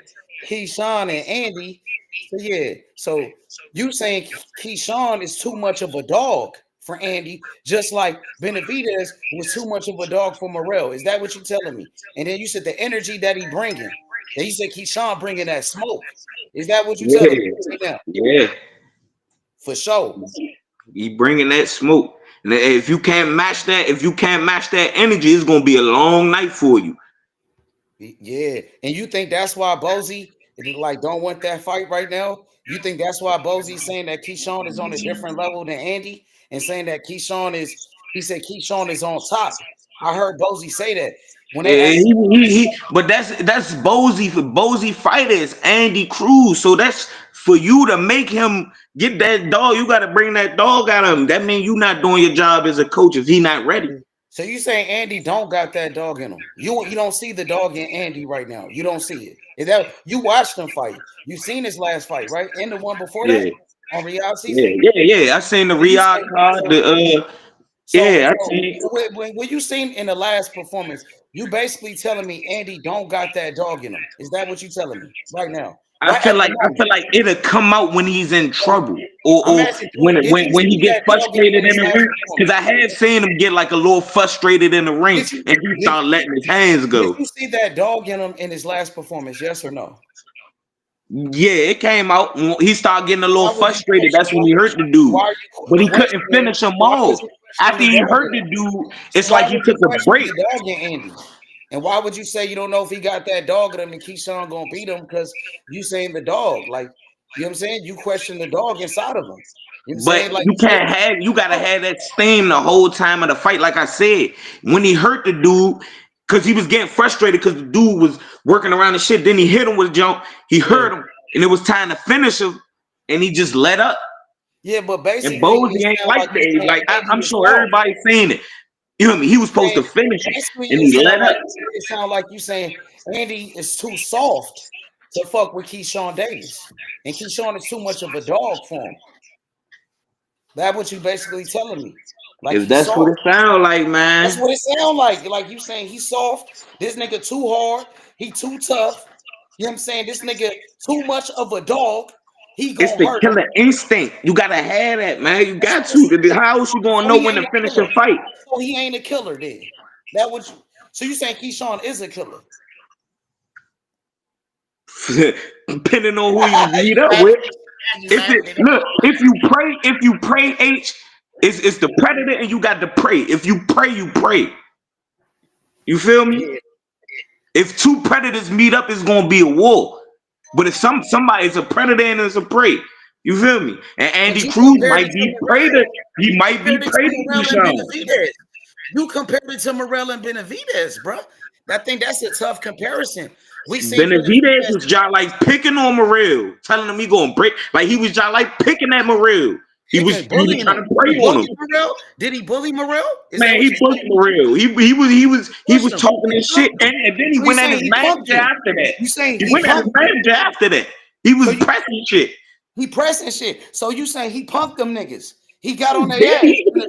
Keyshawn and Andy? So yeah. So you saying Keyshawn is too much of a dog for Andy, just like Benavidez was too much of a dog for Morrell. Is that what you're telling me? And then you said the energy that he bringing. Then you said Keyshawn bringing that smoke. Is that what you telling me right now? Yeah. For sure. He bringing that smoke. And if you can't match that energy, it's gonna be a long night for you. Yeah, and you think that's why Bozy like don't want that fight right now? You think that's why Bozy's saying that Keyshawn is on a different level than Andy, and saying that Keyshawn is? He said Keyshawn is on top. I heard Bozy say that when they asked. But that's Bozy. For Bozy fighters, Andy Cruz. So that's for you to make him get that dog. You got to bring that dog out of him. That means you not doing your job as a coach if he not ready. So you saying Andy don't got that dog in him? You don't see the dog in Andy right now. You don't see it. Is that you watched him fight? You seen his last fight, right? And the one before that on Riyadh season. Yeah. I seen the Riyadh card. When you seen in the last performance, you basically telling me Andy don't got that dog in him. Is that what you telling me right now? I feel like it'll come out when he's in trouble, or when he gets frustrated in the ring. Because I have seen him get like a little frustrated in the ring, and he start letting his hands go. Did you see that dog in him in his last performance? Yes or no? Yeah, it came out. He started getting a little frustrated. That's when he hurt the dude, but he couldn't finish him off. After he hurt the dude, it's like he took a break. Dog in Andy. And why would you say you don't know if he got that dog in him and Keyshawn gonna beat him? Because you saying the dog, like, you know what I'm saying? You question the dog inside of him. You know but like, you gotta have that steam the whole time of the fight. Like I said, when he hurt the dude, because he was getting frustrated because the dude was working around the shit. Then he hit him with a jump. He hurt him, and it was time to finish him, and he just let up. Yeah, but basically, and Bozy ain't like that. Like I'm sure everybody's saying it. You know what I mean? He was supposed to finish it, Basically, and he let up. it sound like you saying Andy is too soft to fuck with Keyshawn Davis, and Keyshawn is too much of a dog for him. That's what you basically telling me. Like If that's what it sound like, man. That's what it sound like. Like you saying he's soft. This nigga too hard. He too tough. You know what I'm saying? This nigga too much of a dog. He gonna It's the hurt. killer instinct. You gotta have that, man. You got to. How else you gonna know when to finish a fight? So he ain't a killer then. That what you, so you saying Keyshawn is a killer? Depending on who you meet up with. If you pray, H, it's the predator and you got to pray. If you pray, you pray. You feel me? Yeah. If two predators meet up, it's gonna be a war. But if somebody is a predator and it's a prey, you feel me? And Andy Cruz might be predator. He might be predator. You compared it to Morel and Benavidez, bro. I think that's a tough comparison. We see Benavidez was just like picking on Morel, telling him he gonna break. Like he was just like picking at Morel. He was trying to prey on him. Did he bully Morel? Man, he bullied Morel. He was talking his shit, and then he went at his manager after that. You saying he went at his manager after that? He was pressing shit. He pressing shit. So you saying he punked them niggas? He got on their ass. He was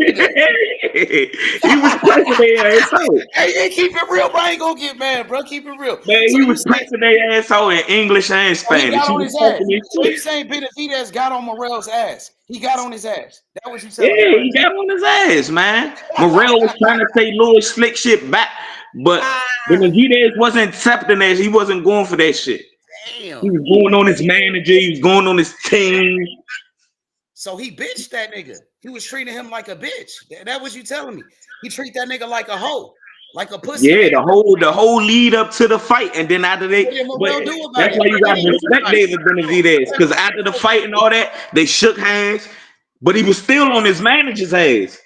pressing their ass out. Hey, keep it real, bro. I ain't gonna get mad, bro. Keep it real. Man, he was pressing their ass out in English and Spanish. He got on his ass. So you saying Benavidez got on Morel's ass? He got on his ass. That what you said? Yeah, he got on his ass, man. Morel was trying to say little slick shit back, but Benavidez wasn't accepting that. He wasn't going for that shit. Damn. He was going on his manager. He was going on his team. So he bitched that nigga. He was treating him like a bitch. That what you telling me? He treat that nigga like a hoe, like a pussy. Yeah, the whole lead up to the fight, and then after they, that's why you got to respect David Benavidez, because after the fight and all that, they shook hands, but he was still on his manager's ass.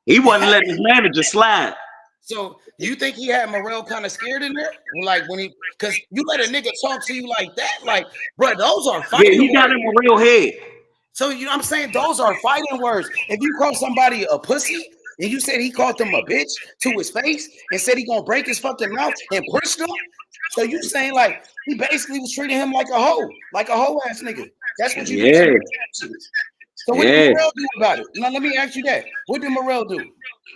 He wasn't letting his manager slide. So you think he had Morel kind of scared in there? Like when he, because you let a nigga talk to you like that, like, bro, those are fighting. Yeah, he got him a real head. So you know what I'm saying? Those are fighting words. If you call somebody a pussy and you said he called them a bitch to his face and said he gonna break his fucking mouth and push them, so you saying like he basically was treating him like a hoe ass nigga. That's what you did. So what did Morel do about it? Now let me ask you that. What did Morel do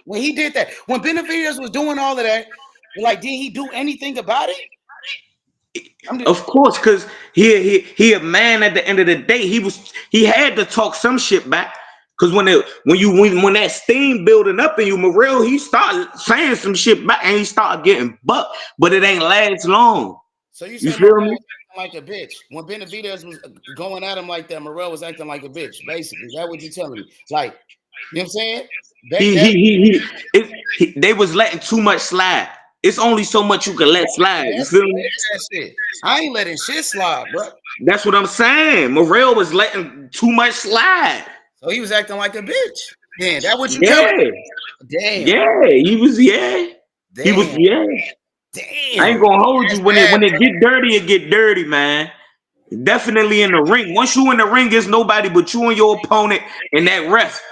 when he did that? When Benavidez was doing all of that, like did he do anything about it? Of course, because he a man at the end of the day. He had to talk some shit back. Because when that steam building up in you, Morel, he started saying some shit back and he started getting bucked, but it ain't last long. So you feel me? Like a bitch. When Benavidez was going at him like that, Morel was acting like a bitch. Basically, that's what you telling me. Like, you know what I'm saying? They was letting too much slide. It's only so much you can let slide. You feel me? I ain't letting shit slide, bro. That's what I'm saying. Morel was letting too much slide. So he was acting like a bitch. Yeah, that what you tell me? Damn. Yeah, he was. Yeah, damn. He was. Yeah. Damn. I ain't gonna hold you when it get dirty. It get dirty, man. Definitely in the ring. Once you in the ring, it's nobody but you and your opponent and that ref.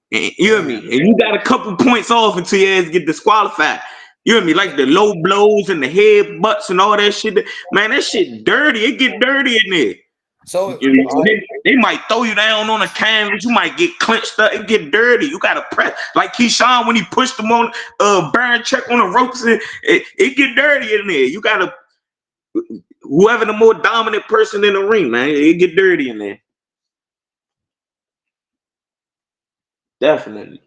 You hear me? And you got a couple points off until your ass get disqualified. You hear me? Like the low blows and the head butts and all that shit. Man, that shit dirty. It get dirty in there. So they might throw you down on a canvas. You might get clenched up. It get dirty. You gotta press like Keyshawn when he pushed him on Baron check on the ropes. And it get dirty in there. You gotta whoever the more dominant person in the ring, man. It get dirty in there. Definitely.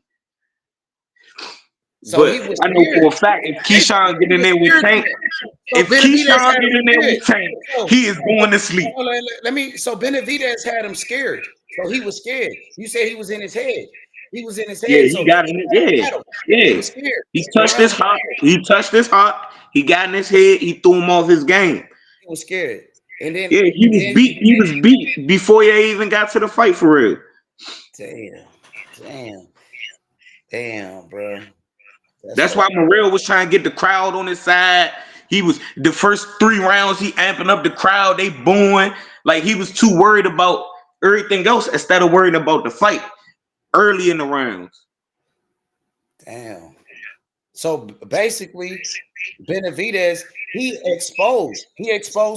So but I know for a fact if Keyshawn get in there with Tank, he is going to sleep. So Benavidez had him scared. So he was scared. You said he was in his head. He was in his head. Yeah, he got in his head. Yeah. He touched his heart. He got in his head. He threw him off his game. He was scared. And then he was beat. He was beat before he even got to the fight for real. Damn, bro. That's why Morel was trying to get the crowd on his side. He was the first 3 rounds. He amping up the crowd. They booing like he was too worried about everything else instead of worrying about the fight early in the rounds. Damn. So basically, Benavidez, he exposed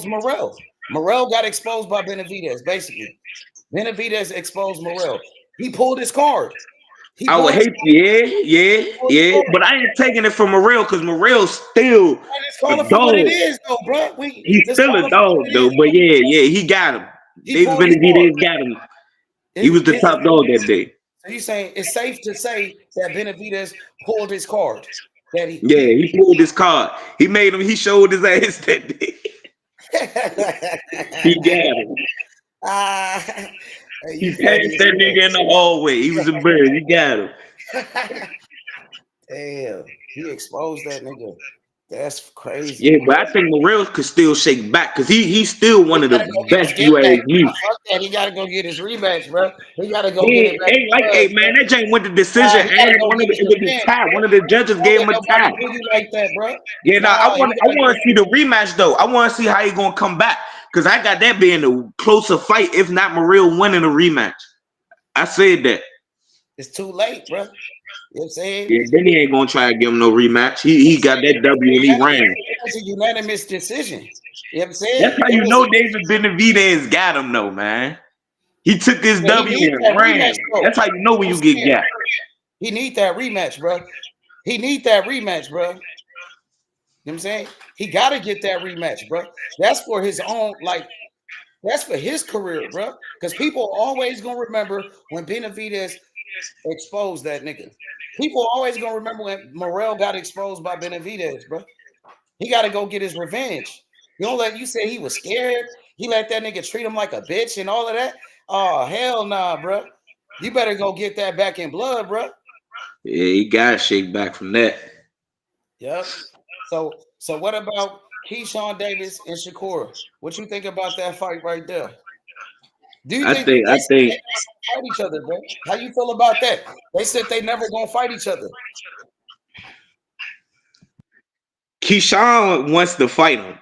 Morrell. Morrell got exposed by Benavidez, basically. Benavidez exposed Morrell. He pulled his card. He I would pulled his hate, yeah. But I ain't taking it from Morrell because Morrell's still Let's a call it for what it dog. is, though, bro. He's Let's still call a it for dog what it though. is. But yeah, he got him. He David pulled his card. Benavidez got him. He was the top dog that day. So you saying it's safe to say that Benavidez pulled his card? That Yeah, he pulled his card. He made him. He showed his ass that day. He got him. He passed that nigga in the hallway. He was a bird. He got him. Damn, he exposed that nigga. That's crazy. Yeah, but I think Morrell could still shake back because he's still one of the best you ass me. Fuck that. He gotta go get his rematch, bro. He gotta go Yeah, get it back. ain't like, hey man, that Jane went to decision and one of the tie. One of the judges gave him a tie. Like that, bro. Yeah, now I want to see the rematch though. I want to see how he gonna come back because I got that being a closer fight, if not Morrell winning a rematch. I said that. It's too late, bro. You know what I'm saying? Yeah, then he ain't gonna try to give him no rematch. He got that W and he ran. It's a unanimous decision. You know what I'm saying? That's how you know David Benavidez got him though, man. He took his W and ran. That's how you know when you get got. He need that rematch, bro. He need that rematch, bro. You know what I'm saying? He gotta get that rematch, bro. That's for his own, like, that's for his career, bro. Because people always gonna remember when Benavidez exposed that nigga. People always gonna remember when Morrell got exposed by Benavidez, bro. He got to go get his revenge. You don't let you say he was scared. He let that nigga treat him like a bitch and all of that. Oh hell nah, bro. You better go get that back in blood, bro. Yeah, he got to shake back from that. Yep. So what about Keyshawn Davis and Shakur? What you think about that fight right there? Do you think they fight each other, bro? How you feel about that? They said they never gonna fight each other. Keyshawn wants to fight him.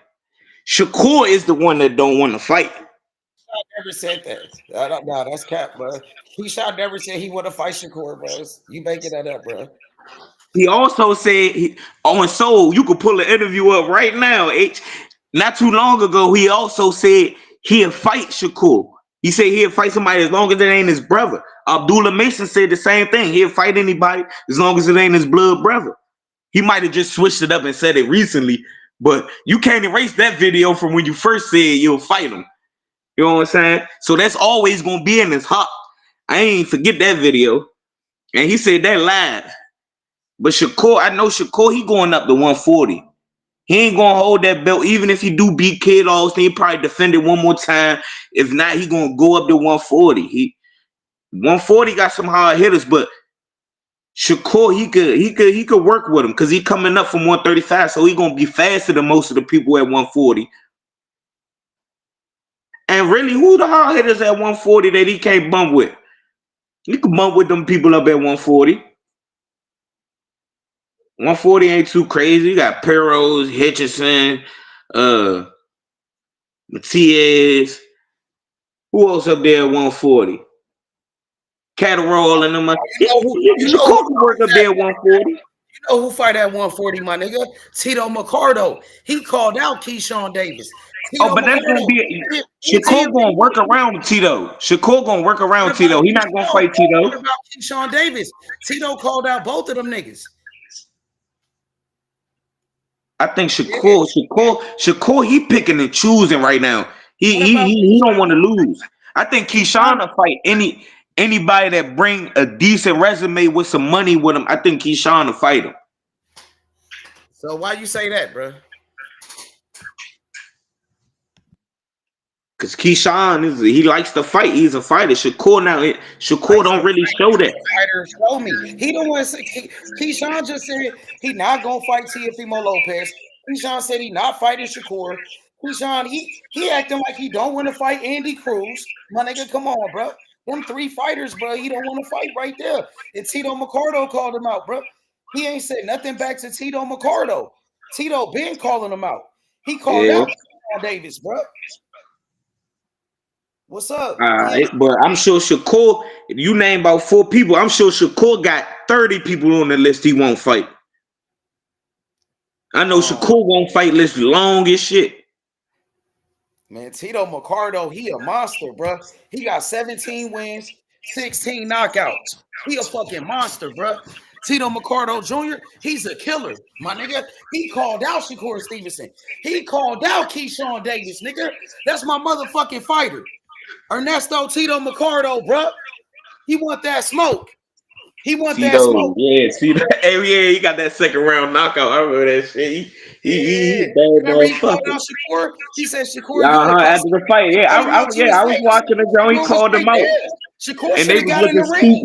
Shakur is the one that don't want to fight. I never said that. No, that's cap, bro. Keyshawn never said he want to fight Shakur, bro. You making that up, bro. He also said on Soul, you could pull an interview up right now. Not too long ago, he also said he'll fight Shakur. He said he'll fight somebody as long as it ain't his brother. Abdullah Mason said the same thing. He'll fight anybody as long as it ain't his blood brother. He might have just switched it up and said it recently, but you can't erase that video from when you first said you'll fight him. You know what I'm saying? So that's always going to be in his heart. I ain't forget that video. And he said that live. But Shakur, I know Shakur, he going up to 140. He ain't gonna hold that belt, even if he do beat Kid Austin. He probably defend it one more time. If not, he gonna go up to 140. 140 got some hard hitters, but Shakur, he could work with him because he coming up from 135, so he gonna be faster than most of the people at 140. And really, who the hard hitters at 140 that he can't bump with? He can bump with them people up at 140. 140 ain't too crazy. You got Perros, Hitchison, Matias. Who else up there at 140? Catterall and them. Shakur can work up there at 140. You know who fight at 140, my nigga? Tito Mercado. He called out Keyshawn Davis. But that's gonna be Shakur gonna work around with Tito. Shakur gonna work around with Tito. He not gonna fight Tito. What about Keyshawn Davis? Tito called out both of them niggas. I think Shakur, he picking and choosing right now. He don't want to lose. I think Keyshawn will fight anybody that bring a decent resume with some money with him. I think Keyshawn will fight him. So why you say that, bro? Because Keyshawn he likes to fight. He's a fighter. Shakur don't really show that. Fighter, show me. He don't want to say. Keyshawn just said he not gonna fight Teofimo Lopez. Keyshawn said he not fighting Shakur. Keyshawn, he acting like he don't want to fight Andy Cruz. My nigga, come on, bro. Them three fighters, bro. He don't want to fight right there. And Tito Mercado called him out, bro. He ain't said nothing back to Tito Mercado. Tito been calling him out. He called out Davis, bro. What's up? All right, but I'm sure Shakur, if you name about 4 people, I'm sure Shakur got 30 people on the list he won't fight. I know Shakur won't fight this long as shit. Man, Tito McCardo, he a monster, bro. He got 17 wins, 16 knockouts. He a fucking monster, bro. Tito McCardo Jr., he's a killer, my nigga. He called out Shakur Stevenson. He called out Keyshawn Davis, nigga. That's my motherfucking fighter. Ernesto Tito McCardo, bro. He want that smoke. He want that smoke. Yeah, Tito. Hey, yeah, he got that second round knockout. I remember that shit. He a bad Remember he called motherfucker. out Shakur? He said, Shakur, you a After the fight, yeah, I was watching the show. He called him out, Shakur and they should have was got in looking the ring.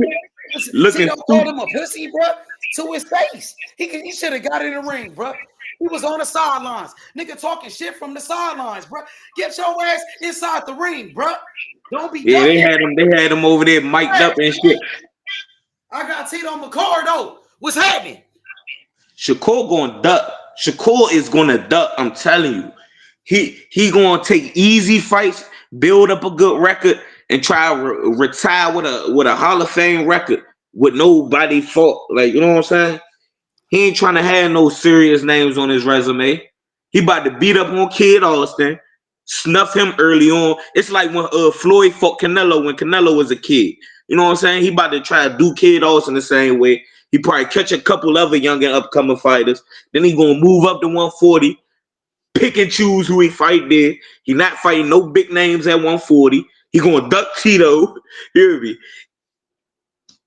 stupid. Looking Tito called stupid. him a pussy, bro, to his face. He should have got in the ring, bro. He was on the sidelines. Nigga talking shit from the sidelines, bro. Get your ass inside the ring, bro. Don't be Yeah, ducking. they had him over there mic'd up and shit. I got Tito McCardo. What's happening? Shakur gonna duck. Shakur is gonna duck. I'm telling you. He gonna take easy fights, build up a good record, and try to retire with a Hall of Fame record with nobody fault. Like, you know what I'm saying? He ain't trying to have no serious names on his resume. He about to beat up on Kid Austin, snuff him early on. It's like when Floyd fought Canelo when Canelo was a kid. You know what I'm saying? He about to try to do Kid Austin the same way. He probably catch a couple other young and upcoming fighters. Then he gonna move up to 140, pick and choose who he fight there. He not fighting no big names at 140. He gonna duck Tito. Hear me?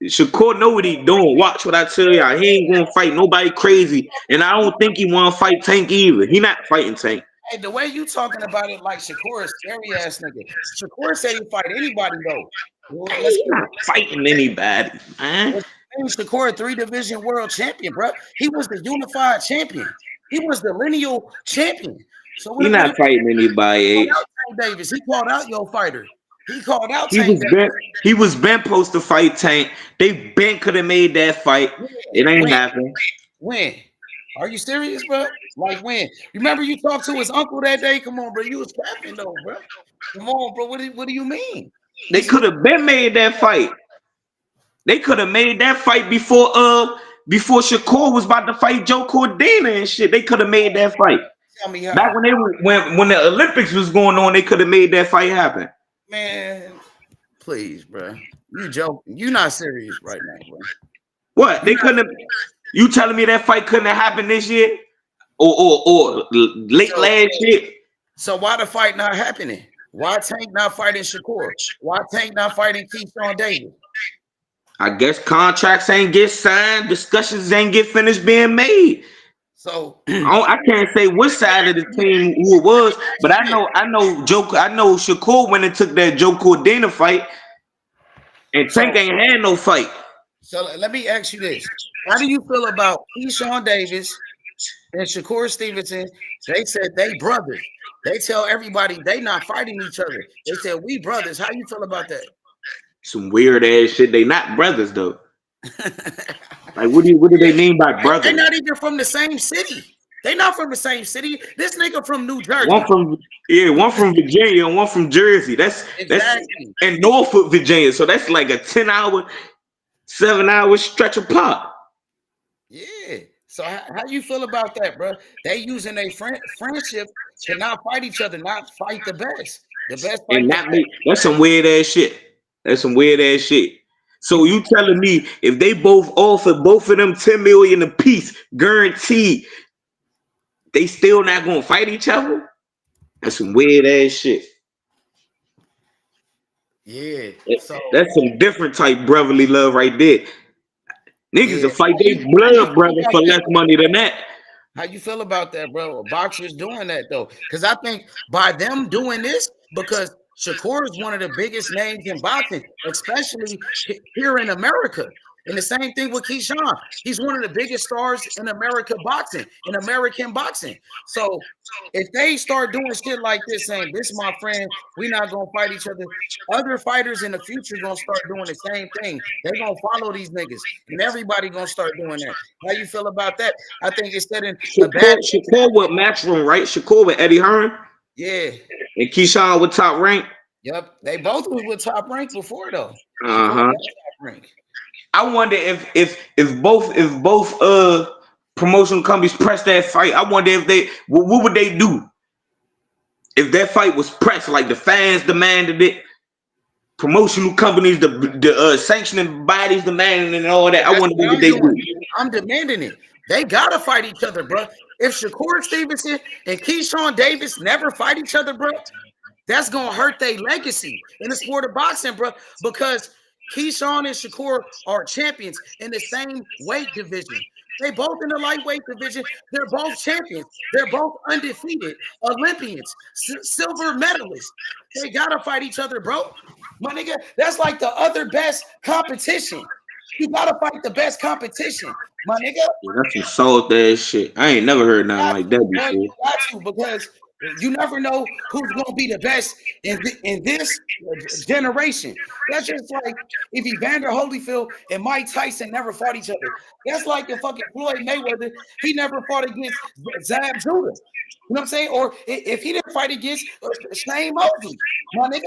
Shakur know what he doing. Watch what I tell y'all. He ain't gonna fight nobody crazy, and I don't think he wanna fight Tank either. He not fighting Tank. Hey, the way you talking about it like Shakur is scary ass nigga. Shakur said he fight anybody though. Well, He's not fighting anybody, man. Shakur, 3-division world champion, bro. He was the unified champion. He was the lineal champion. So He not fighting anybody. Davis, he called out your fighter. He called out. He was been supposed to fight Tank. They been could have made that fight. It ain't happening. When? Are you serious, bro? Like when? Remember you talked to his uncle that day? Come on, bro. You was capping though, bro. Come on, bro. What do you mean? They could have been made that fight. They could have made that fight before Shakur was about to fight Joe Cordina and shit. They could have made that fight. Tell me how. Back when the Olympics was going on, they could have made that fight happen. Man, please, bro. You joking. You not serious right now, bro. What? They couldn't have. You telling me that fight couldn't have happened this year? Or late last year? So why the fight not happening? Why Tank not fighting Shakur? Why Tank not fighting Keyshawn Davis? I guess contracts ain't get signed, discussions ain't get finished being made. So I can't say which side of the team who it was, but I know Shakur went and took that Joe Cordina fight, and Tank ain't had no fight. So let me ask you this: how do you feel about Keyshawn Davis and Shakur Stevenson? They said they brothers. They tell everybody they not fighting each other. They said we brothers. How you feel about that? Some weird ass shit. They not brothers though. Like what do they mean by brothers? They're not even from the same city. They not from the same city. This nigga from New Jersey. One from Virginia and one from Jersey. That's in Norfolk, Virginia. So that's like a 10-hour, 7-hour stretch apart. Yeah. So how you feel about that, bro? They using a friendship to not fight each other, not fight the best. The best fight. And that's some weird ass shit. That's some weird ass shit. So you telling me if they both offer both of them $10 million apiece, guaranteed, they still not gonna fight each other? That's some weird ass shit. Yeah. That's some different type brotherly love right there. Niggas will fight their blood brother for less money than that. How you feel about that, bro? Boxers doing that though, because I think by them doing this, because Shakur is one of the biggest names in boxing, especially here in America. And the same thing with Keyshawn. He's one of the biggest stars in American boxing. So if they start doing shit like this, saying, this is my friend, we're not going to fight each other, other fighters in the future going to start doing the same thing. They're going to follow these niggas. And everybody going to start doing that. How you feel about that? I think it's setting a bad... Shakur with Matchroom, right? Shakur with Eddie Hearn? Yeah. And Keyshawn with Top Rank? Yep. They both was with Top Rank before, though. Uh-huh. I wonder if both promotional companies press that fight. I wonder if they what would they do if that fight was pressed like the fans demanded it, promotional companies, the sanctioning bodies demanding it and all that. I wonder what would they do. I'm demanding it. They gotta fight each other, bro. If Shakur Stevenson and Keyshawn Davis never fight each other, bro, that's gonna hurt their legacy in the sport of boxing, bro. Because Keyshawn and Shakur are champions in the same weight division. They both in the lightweight division. They're both champions. They're both undefeated Olympians, silver medalists. They gotta fight each other, bro. My nigga, that's like the other best competition. You gotta fight the best competition, my nigga. Yeah, that's some soul ass shit. I ain't never heard nothing like that before. You got to, because you never know who's gonna be the best in this generation. That's just like if Evander Holyfield and Mike Tyson never fought each other. That's like if fucking Floyd Mayweather, he never fought against Zab Judah. You know what I'm saying? Or if he didn't fight against Shane Mosley, my nigga.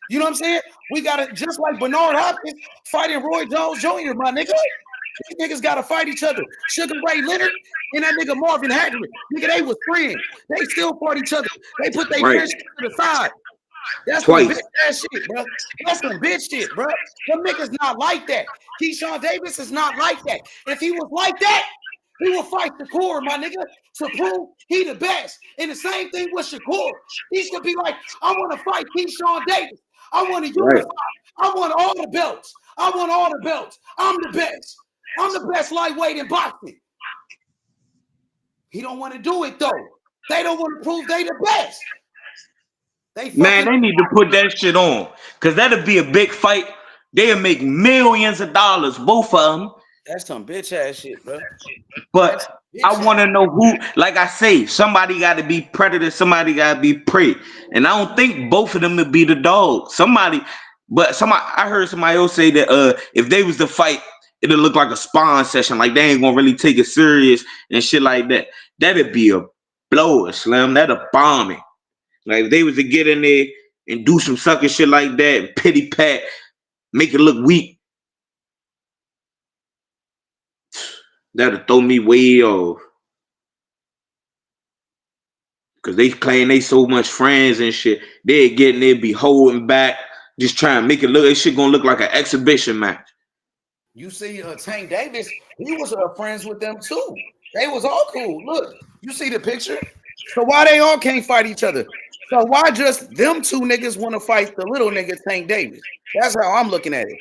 You know what I'm saying? We gotta, just like Bernard Hopkins fighting Roy Jones Jr., my nigga. These niggas gotta fight each other. Sugar Ray Leonard and that nigga Marvin Hagler. Nigga, they was friends. They still fought each other. They put their friendship to the side. That's some bitch ass shit, bro. That's some bitch shit, bro. Them niggas not like that. Keyshawn Davis is not like that. If he was like that, he will fight Shakur, my nigga, to prove he the best. And the same thing with Shakur. He should be like, I want to fight Keyshawn Davis. I want to unify. I want all the belts. I want all the belts. I'm the best. I'm the best lightweight in boxing. He don't want to do it though. They don't want to prove they the best. They need to put that shit on, because that'll be a big fight. They'll make millions of dollars, both of them. That's some bitch ass shit, bro. But I want to know who, like I say, somebody got to be predator, somebody got to be prey. And I don't think both of them would be the dog. I heard somebody else say that if they was to fight, it'll look like a spawn session, like they ain't gonna really take it serious and shit like that. That'd be a blower, Slim. That'd bomb it. Like if they was to get in there and do some sucker shit like that, pity pat, make it look weak, that'll throw me way off. Because they claim they so much friends and shit. They're getting there, be holding back, just trying to make it look, this shit gonna look like an exhibition match. You see, Tank Davis, he was friends with them too. They was all cool. Look, you see the picture? So why they all can't fight each other? So why just them two niggas want to fight the little nigga Tank Davis? That's how I'm looking at it.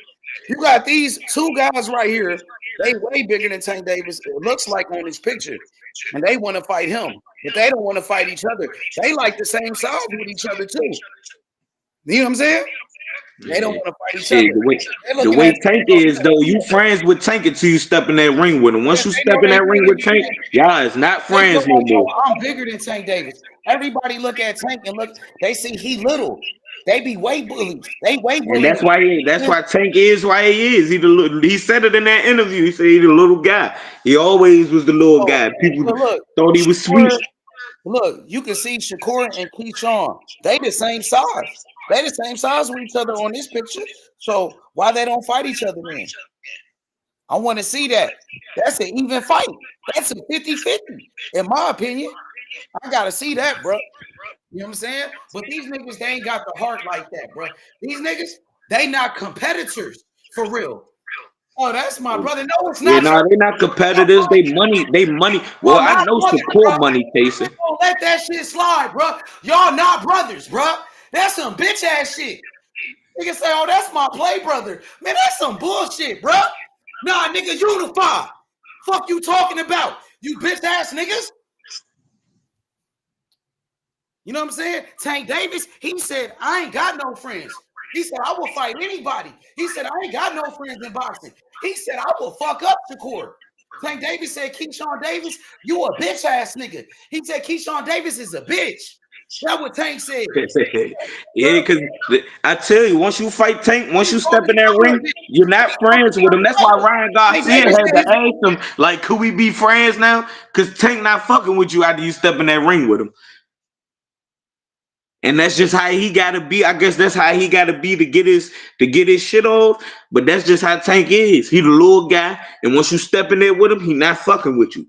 You got these two guys right here. They way bigger than Tank Davis. It looks like on this picture. And they want to fight him. But they don't want to fight each other. They like the same size with each other too. You know what I'm saying? They don't want to fight each other. The way Tank is, though, you friends with Tank until you step in that ring with him. Once you step in that ring with Tank, y'all is not friends no more. I'm bigger than Tank Davis. Everybody look at Tank and look, they see he little. They be way bullies. They way bullies. And that's why Tank is why he is. He said it in that interview. He said he's the little guy. He always was the little guy. People thought he was sweet. Look, you can see Shakur and Keyshawn. They the same size. They the same size with each other on this picture. So why they don't fight each other then? I want to see that. That's an even fight. That's a 50-50, in my opinion. I gotta see that, bro. You know what I'm saying? But these niggas, they ain't got the heart like that, bro. These niggas, they not competitors for real. Oh, that's my brother. No, it's not. Yeah, no, they're not competitors. They money. Well, I know Shakur money, Casey. Don't let that shit slide, bro. Y'all not brothers, bro. That's some bitch ass shit. Niggas say, oh, that's my play brother. Man, that's some bullshit, bro. Nah, nigga, unify. Fuck you talking about? You bitch ass niggas. You know what I'm saying? Tank Davis, he said, I ain't got no friends. He said, I will fight anybody. He said, I ain't got no friends in boxing. He said, I will fuck up Shakur. Tank Davis said, Keyshawn Davis, you a bitch ass nigga. He said, Keyshawn Davis is a bitch. That's what Tank said. Yeah, because I tell you, once you fight Tank, once you step in that ring, you're not friends with him. That's why Ryan Garcia had to ask him, like, could we be friends now? Because Tank not fucking with you after you step in that ring with him. And that's just how he gotta be. I guess that's how he gotta be to get his shit off. But that's just how Tank is. He the little guy, and once you step in there with him, he not fucking with you.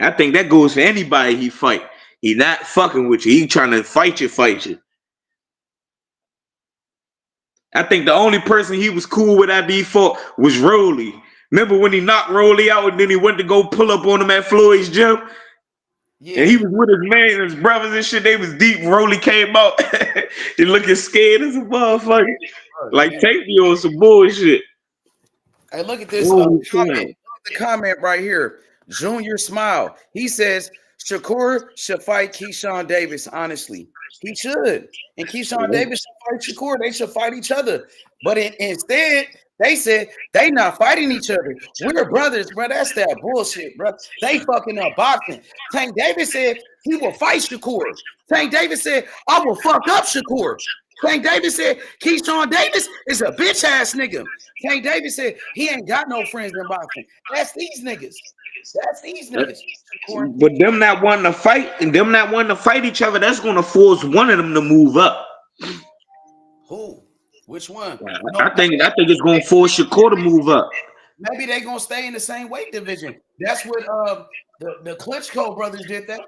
I think that goes for anybody he fight. He not fucking with you. He trying to fight you. I think the only person he was cool with after he fought was Rolly. Remember when he knocked Rolly out and then he went to go pull up on him at Floyd's gym? Yeah. And he was with his man and his brothers and shit. They was deep. Rolly came out. He looking scared as a motherfucker. Like take me on some bullshit. Hey, look at this Oh, comment. The comment right here. Junior Smile. He says Shakur should fight Keyshawn Davis. Honestly, he should. And Keyshawn Davis should fight Shakur. They should fight each other. But instead, they said they not fighting each other. We're brothers, bro. That's that bullshit, bro. They fucking up boxing. Tank Davis said he will fight Shakur. Tank Davis said I will fuck up Shakur. Tank Davis said Keyshawn Davis is a bitch ass nigga. Tank Davis said he ain't got no friends in boxing. That's these niggas. That's these niggas. But them not wanting to fight and them not wanting to fight each other, that's going to force one of them to move up. Who? Which one? I think it's going to force Shakur to move up. Maybe they going to stay in the same weight division. That's what the Klitschko brothers did that.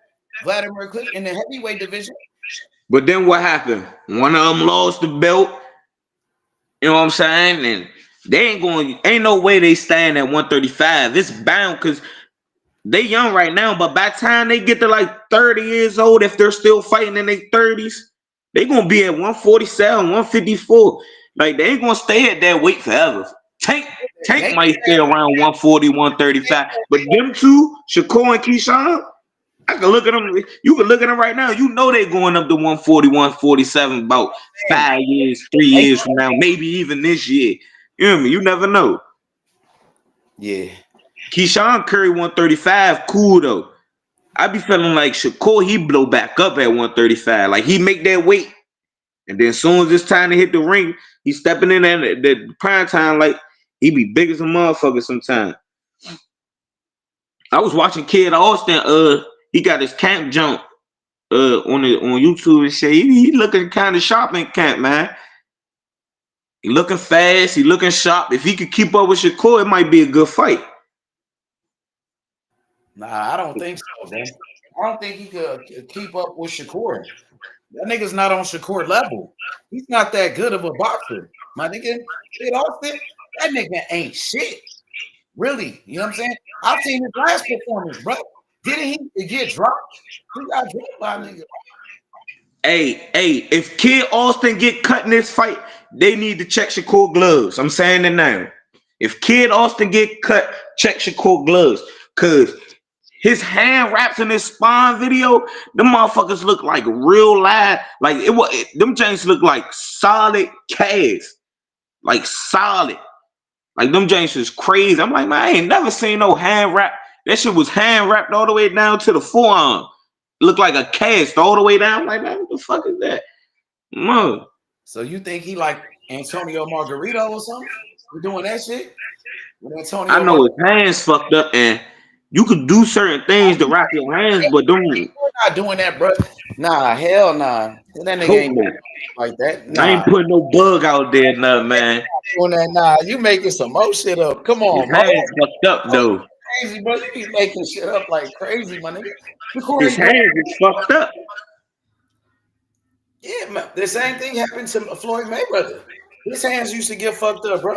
Vladimir Klitschko in the heavyweight division. But then what happened? One of them lost the belt. You know what I'm saying? And they ain't no way they stand at 135. It's bound because they young right now, but by the time they get to like 30 years old, if they're still fighting in their 30s, they gonna be at 147, 154. Like they ain't gonna stay at that weight forever. Tank might stay around 140, 135. But them two, Shakur and Keyshawn, I can look at them. You can look at them right now. You know they're going up to 140, 147 about 5 years, 3 years from now, maybe even this year. You know what I mean? You never know. Yeah. Keyshawn Curry 135, cool though. I be feeling like Shakur, he blow back up at 135. Like he make that weight. And then as soon as it's time to hit the ring, he's stepping in at the prime time like he be big as a motherfucker sometimes. I was watching Kid Austin, he got his camp jump on YouTube and shit. He looking kind of sharp in camp, man. He looking fast, he looking sharp. If he could keep up with Shakur, it might be a good fight. Nah, I don't think so, man. I don't think he could keep up with Shakur. That nigga's not on Shakur level. He's not that good of a boxer. My nigga, Kid Austin, that nigga ain't shit. Really, you know what I'm saying? I've seen his last performance, bro. Didn't he get dropped? He got dropped by a nigga. Hey, if Kid Austin get cut in this fight, they need to check Shakur gloves. I'm saying it now. If Kid Austin get cut, check Shakur gloves. Cause his hand wraps in his spine video, them motherfuckers look like real live. Like them James look like solid cast. Like solid. Like them James is crazy. I'm like, man, I ain't never seen no hand wrap. That shit was hand wrapped all the way down to the forearm. Looked like a cast all the way down. I'm like, man, what the fuck is that? Man. So you think he like Antonio Margarito or something? You doing that shit? With Antonio I know his hands fucked up and you could do certain things to wrap your hands, but don't. We're not doing that, bro. Nah, hell nah. That nigga ain't like that. Nah. I ain't putting no bug out there, nothing, man. Doing that, nah. You making some more shit up. Come on, his hands fucked up though. Crazy, bro. You be making shit up like crazy, my nigga. His hands is fucked up. Yeah, man. The same thing happened to Floyd Mayweather. His hands used to get fucked up, bro.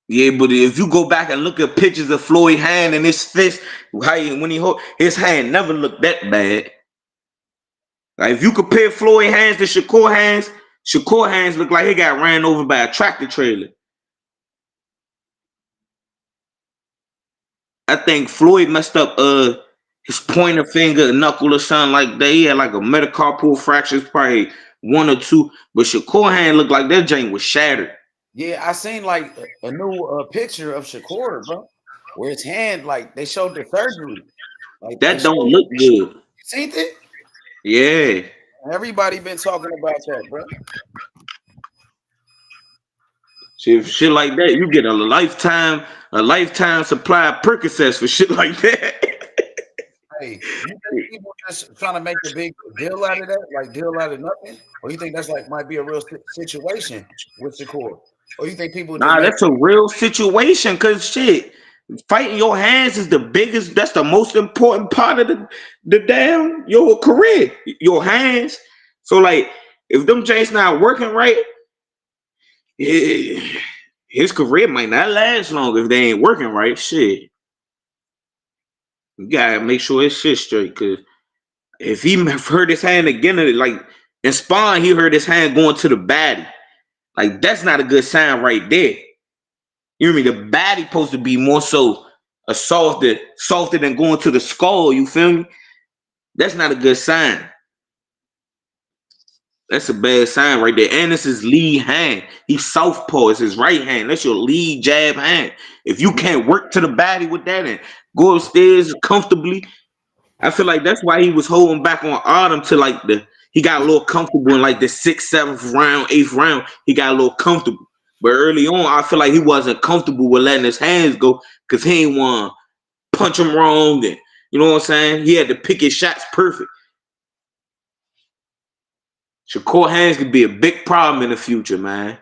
Yeah, but if you go back and look at pictures of Floyd's hand and his fist, when he hold his hand never looked that bad. Like if you compare Floyd's hands to Shakur hands look like he got ran over by a tractor trailer. I think Floyd messed up his pointer finger, knuckle, or something like that. He had like a metacarpal fracture, probably 1 or 2. But Shakur hand looked like that joint was shattered. Yeah, I seen like a new picture of Shakur, bro, where his hand, like they showed the surgery. Like that don't look good. You seen it? Yeah. Everybody been talking about that, bro. Shit like that, you get a lifetime supply of Percocets for shit like that. Hey, you think people just trying to make a big deal out of that, like deal out of nothing, or you think that's like might be a real situation with Shakur? Or you think people? Nah, that's a real situation. Cause shit, Fighting your hands is the biggest. That's the most important part of the damn your career. Your hands. So like, if them Jays not working right, his career might not last long if they ain't working right. Shit, you gotta make sure his shit straight. Cause if he hurt his hand again, like in Spawn, he hurt his hand going to the baddie. Like that's not a good sign right there. You hear me? The baddie supposed to be more so softer than going to the skull. You feel me? That's not a good sign. That's a bad sign right there. And it's his lead hand. He's southpaw. It's his right hand. That's your lead jab hand. If you can't work to the baddie with that and go upstairs comfortably, I feel like that's why he was holding back on Autumn to like he got a little comfortable in like the 6th, 7th round, 8th round. He got a little comfortable. But early on, I feel like he wasn't comfortable with letting his hands go because he ain't want to punch him wrong. And you know what I'm saying? He had to pick his shots perfect. Shakur hands could be a big problem in the future, man.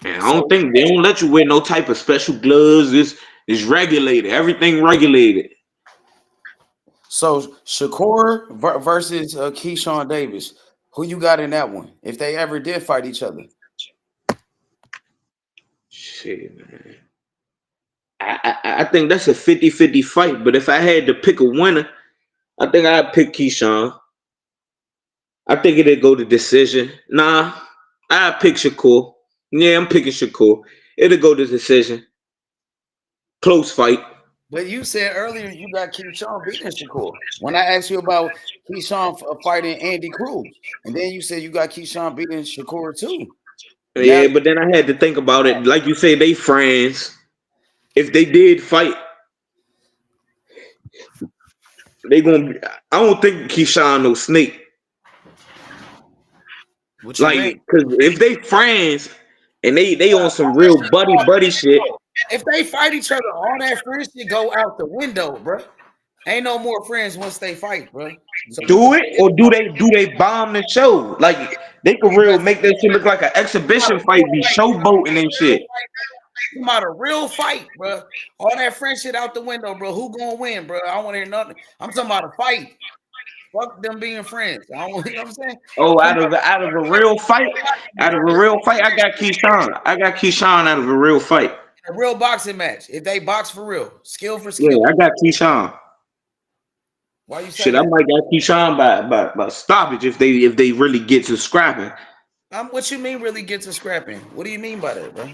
And I don't think they don't let you wear no type of special gloves. It's regulated. Everything regulated. So Shakur versus Keyshawn Davis. Who you got in that one? If they ever did fight each other. Shit, man. I think that's a 50-50 fight. But if I had to pick a winner, I think I'd pick Keyshawn. I think it'd go to decision. Nah, I'd pick Shakur. Yeah, I'm picking Shakur. It'll go to decision. Close fight. But you said earlier you got Keyshawn beating Shakur. When I asked you about Keyshawn fighting Andy Cruz, and then you said you got Keyshawn beating Shakur too. Yeah, but then I had to think about it. Like you say, they friends. If they did fight, they gonna be. I don't think Keyshawn no snake. Like, cause if they friends and they on some real buddy shit. If they fight each other, all that friends shit go out the window, bro. Ain't no more friends once they fight, bro. So do it, or do they bomb the show? Like they could real make that shit look like an exhibition fight, be showboating and shit. Come out a real fight, bro. All that friend shit out the window, bro. Who gonna win, bro? I don't want to hear nothing. I'm talking about a fight. Fuck them being friends. I don't, you know what I'm saying? Oh, out of a real fight, I got Keyshawn. I got Keyshawn out of a real fight. A real boxing match. If they box for real, skill for skill. Yeah, I got Keyshawn. Why you say shit? that? I might got Keyshawn by stoppage if they really get to scrapping. What you mean really get to scrapping? What do you mean by that, bro?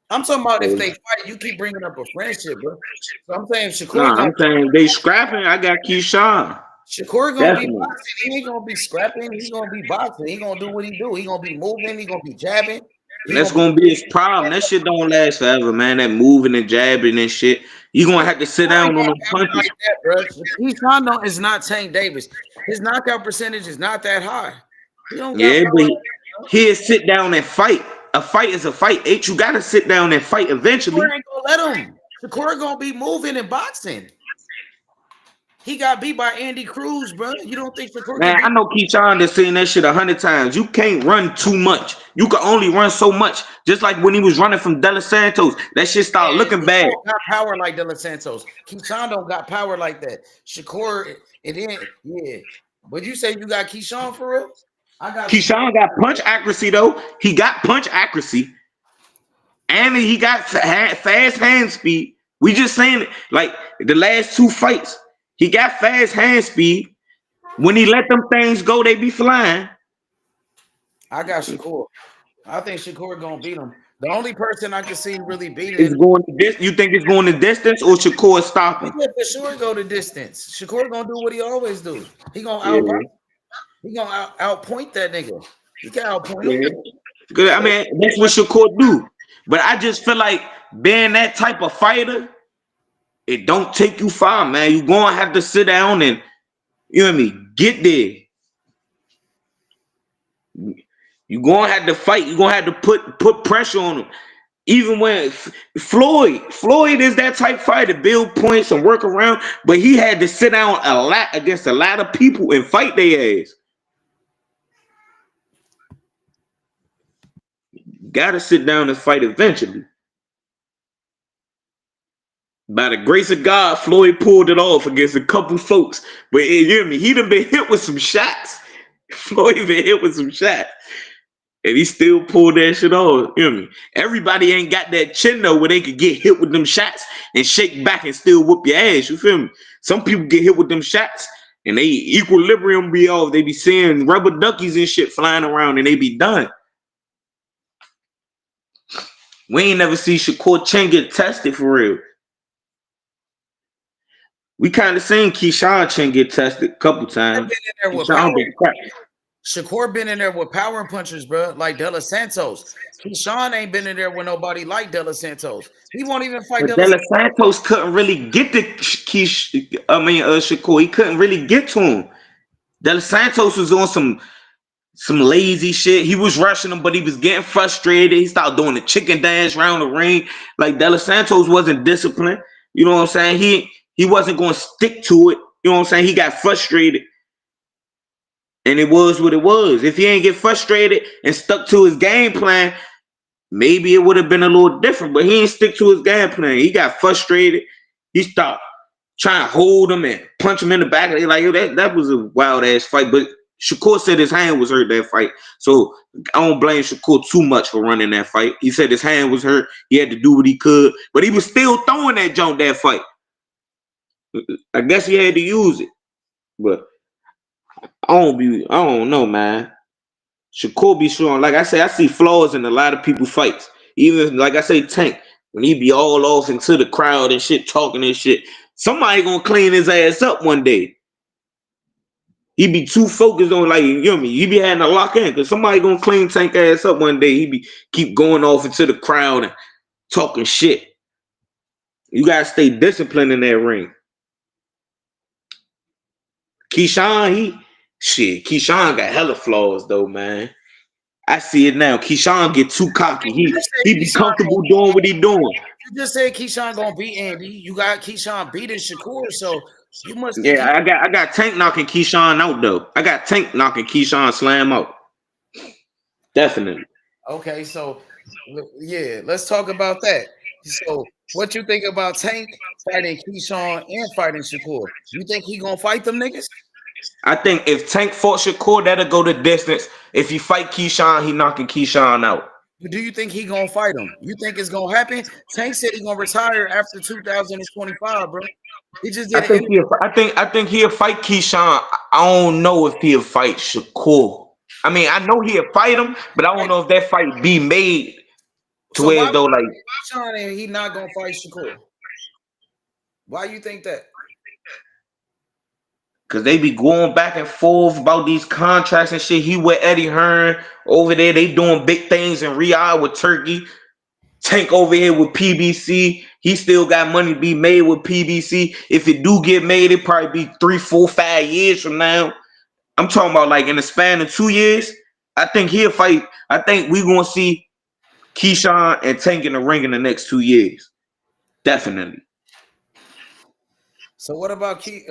I'm talking about if they fight. You keep bringing up a friendship, bro. So I'm saying Shakur. Nah, I'm saying they scrapping. I got Keyshawn. Shakur gonna be boxing. He ain't gonna be scrapping. He's gonna be boxing. He gonna do what he do. He gonna be moving. He gonna be jabbing. That's gonna be his problem. That shit don't last forever, man. That moving and jabbing and shit. You gonna have to sit down on them punches. Like that, bro. Keyshawn is not Tank Davis. His knockout percentage is not that high. Yeah, but he'll sit down and fight. A fight is a fight. You gotta sit down and fight eventually. Shakur ain't gonna let him. Shakur gonna be moving and boxing. He got beat by Andy Cruz, bro. You don't think Shakur? Man, I know Keyshawn has seen that shit 100 times. You can't run too much. You can only run so much. Just like when he was running from De Los Santos, that shit started looking bad. Don't got power like De Los Santos. Keyshawn don't got power like that. Shakur, it didn't. Yeah, but you say you got Keyshawn for real? I got Keyshawn got punch accuracy though. He got punch accuracy, and he got fast hand speed. We just saying it like the last 2 fights. He got fast hand speed. When he let them things go, they be flying. I got Shakur. I think Shakur gonna beat him. The only person I can see really beating is going to this. You think it's going to distance or Shakur stopping? Yeah, for sure go to distance. Shakur gonna do what he always do. He gonna outpoint that nigga. He can outpoint him. Good. I mean, that's what Shakur do. But I just feel like being that type of fighter, it don't take you far, man. You gonna have to sit down and, you know what I mean, get there. You gonna have to fight. You gonna have to put pressure on him. Even when Floyd is that type fighter, build points and work around, but he had to sit down a lot against a lot of people and fight their ass. Gotta sit down and fight eventually. By the grace of God, Floyd pulled it off against a couple folks. But you hear me? He done been hit with some shots. Floyd been hit with some shots. And he still pulled that shit off. You hear me? Everybody ain't got that chin though where they could get hit with them shots and shake back and still whoop your ass. You feel me? Some people get hit with them shots and they equilibrium be off. They be seeing rubber duckies and shit flying around and they be done. We ain't never see Shakur Chen get tested for real. We kind of seen Keyshawn Chen get tested a couple times. Shakur been in there with power punchers, bro, like De Los Santos. Keyshawn ain't been in there with nobody like De Los Santos. He won't even fight De Los Santos couldn't really get to Shakur. He couldn't really get to him. De Los Santos was on some lazy shit. He was rushing him, but he was getting frustrated. He started doing the chicken dance around the ring. Like De Los Santos wasn't disciplined. You know what I'm saying? He wasn't going to stick to it. You know what I'm saying? He got frustrated. And it was what it was. If he ain't get frustrated and stuck to his game plan, maybe it would have been a little different. But he ain't stick to his game plan. He got frustrated. He stopped trying to hold him and punch him in the back. Like, that was a wild-ass fight. But Shakur said his hand was hurt that fight. So I don't blame Shakur too much for running that fight. He said his hand was hurt. He had to do what he could. But he was still throwing that junk that fight. I guess he had to use it. But I don't know, man. Shakur be strong. Like I say, I see flaws in a lot of people's fights. Even like I say, Tank, when he be all off into the crowd and shit, talking and shit, somebody gonna clean his ass up one day. He be too focused on, like, you know me, he be having to lock in because somebody gonna clean Tank ass up one day. He be keep going off into the crowd and talking shit. You gotta stay disciplined in that ring. Keyshawn got hella flaws though, man. I see it now. Keyshawn get too cocky. He be comfortable doing what he doing. You just said Keyshawn gonna beat Andy. You got Keyshawn beating Shakur, so you must. Yeah, I got Tank knocking Keyshawn out though. I got Tank knocking Keyshawn slam out. Definitely. Okay, so yeah, let's talk about that. So what you think about Tank fighting Keyshawn and fighting Shakur? You think he gonna fight them niggas? I think if Tank fought Shakur, that'll go the distance. If he fight Keyshawn, he knocking Keyshawn out. But do you think he gonna fight him? You think it's gonna happen? Tank said he gonna retire after 2025, bro. He just did. I think he'll fight Keyshawn. I don't know if he'll fight Shakur. I mean, I know he'll fight him, but I don't know if that fight be made to so where though like Keyshawn and he not gonna fight Shakur. Why you think that? Cause they be going back and forth about these contracts and shit. He with Eddie Hearn over there. They doing big things in Riyadh with Turkey. Tank over here with PBC. He still got money to be made with PBC. If it do get made, it probably be 3, 4, 5 years from now. I'm talking about like in the span of 2 years. I think he'll fight. I think we gonna see Keyshawn and Tank in the ring in the next 2 years. Definitely. So what about Tank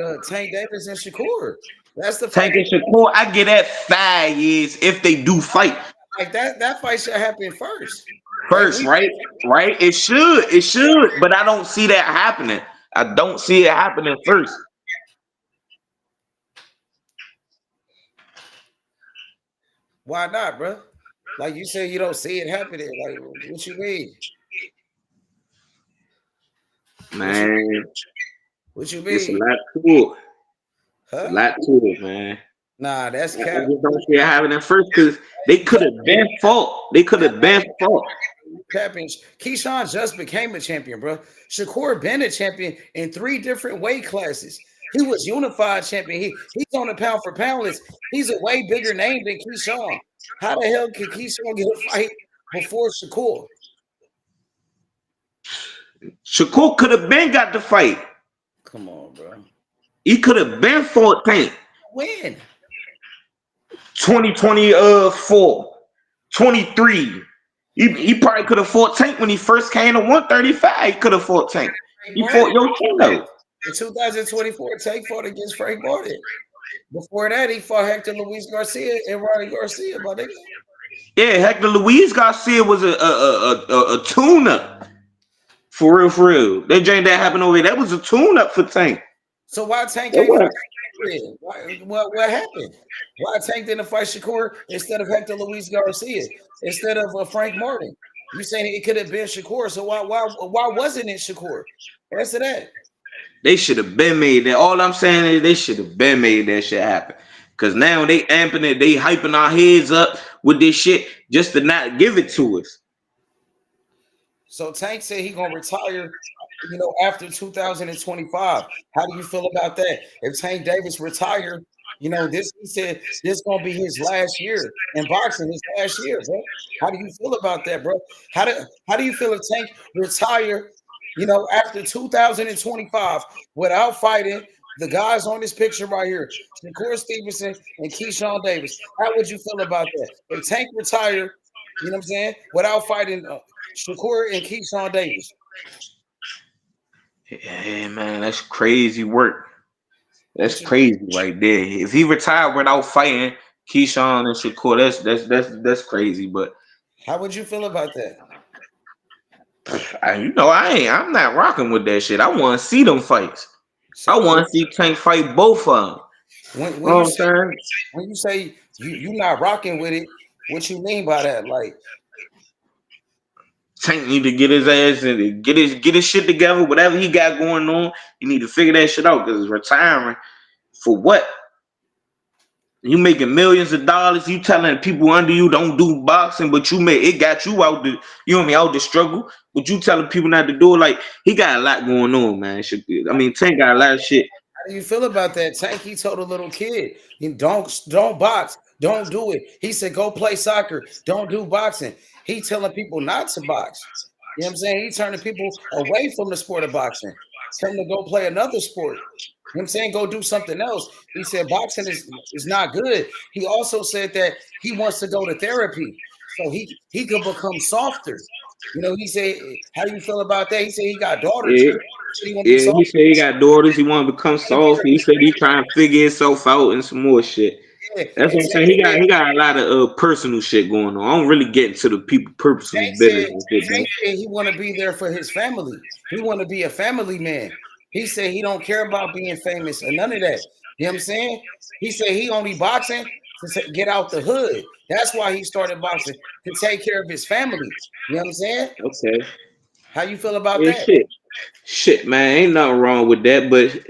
Davis and Shakur? That's the Tank and Shakur. I get that 5 years if they do fight. Like that fight should happen first. Right? It should, but I don't see that happening. I don't see it happening first. Why not, bro? Like you say, you don't see it happening. Like, what you mean? Man. What you mean? It's a lot to it. Huh? A lot to it, man. Nah, that's cap. I just don't see it happening first because they could have been fought. Capping. Keyshawn just became a champion, bro. Shakur been a champion in 3 different weight classes. He was unified champion. He's on the pound for pound list. He's a way bigger name than Keyshawn. How the hell could Keyshawn get a fight before Shakur? Shakur could have been got the fight. Come on, bro. He could have been fought Tank. When? 2024, 23. He probably could have fought Tank when he first came to 135. He could have fought Tank. He fought Yoshino. In 2024, Tank fought against Frank Martin. Before that, he fought Hector Luis Garcia and Ronnie Garcia. Yeah, Hector Luis Garcia was a tuna. For real, for real. That joint that happened over there, that was a tune-up for Tank. So why Tank That ain't was. fight? What happened? Why Tank didn't fight Shakur instead of Hector Luis Garcia, instead of Frank Martin? You saying it could have been Shakur, so why wasn't it Shakur? Answer that. They should have been made that. All I'm saying is they should have been made that shit happen. Cause now they amping it, they hyping our heads up with this shit just to not give it to us. So Tank said he gonna retire, after 2025. How do you feel about that? If Tank Davis retired, this he said this gonna be his last year in boxing, his last year, bro. How do you feel about that, bro? How do you feel if Tank retire, after 2025 without fighting the guys on this picture right here, Shakur Stevenson and Keyshawn Davis? How would you feel about that? If Tank retired, you know what I'm saying, without fighting Shakur and Keyshawn Davis. Yeah, man, that's crazy work. That's crazy right there. If he retired without fighting Keyshawn and Shakur, that's crazy. But how would you feel about that? I'm not rocking with that shit. I want to see them fights. So, I want to see Tank fight both of them. When you say you not rocking with it, what you mean by that? Like, Tank need to get his ass and get his shit together. Whatever he got going on, he need to figure that shit out. Because retiring for what? You making millions of dollars. You telling people under you don't do boxing, but it got you out the out the struggle. But you telling people not to do it. Like, he got a lot going on, man. Tank got a lot of shit. How do you feel about that? Tank, he told a little kid, don't box, don't do it. He said, go play soccer, don't do boxing. He telling people not to box. You know what I'm saying? He turning people away from the sport of boxing, telling them to go play another sport. You know what I'm saying? Go do something else. He said boxing is not good. He also said that he wants to go to therapy so he could become softer. He said, how do you feel about that? He said he got daughters. Yeah. He said he got daughters. He want to become soft. He said he trying to figure himself out and some more shit. Yeah, that's what I'm saying. He got a lot of personal shit going on. I don't really get into the people personal business. He want to be there for his family. He want to be a family man. He said he don't care about being famous or none of that. You know what I'm saying? He said he only boxing to get out the hood. That's why he started boxing, to take care of his family. You know what I'm saying? Okay. How you feel about that? Shit, man, ain't nothing wrong with that. But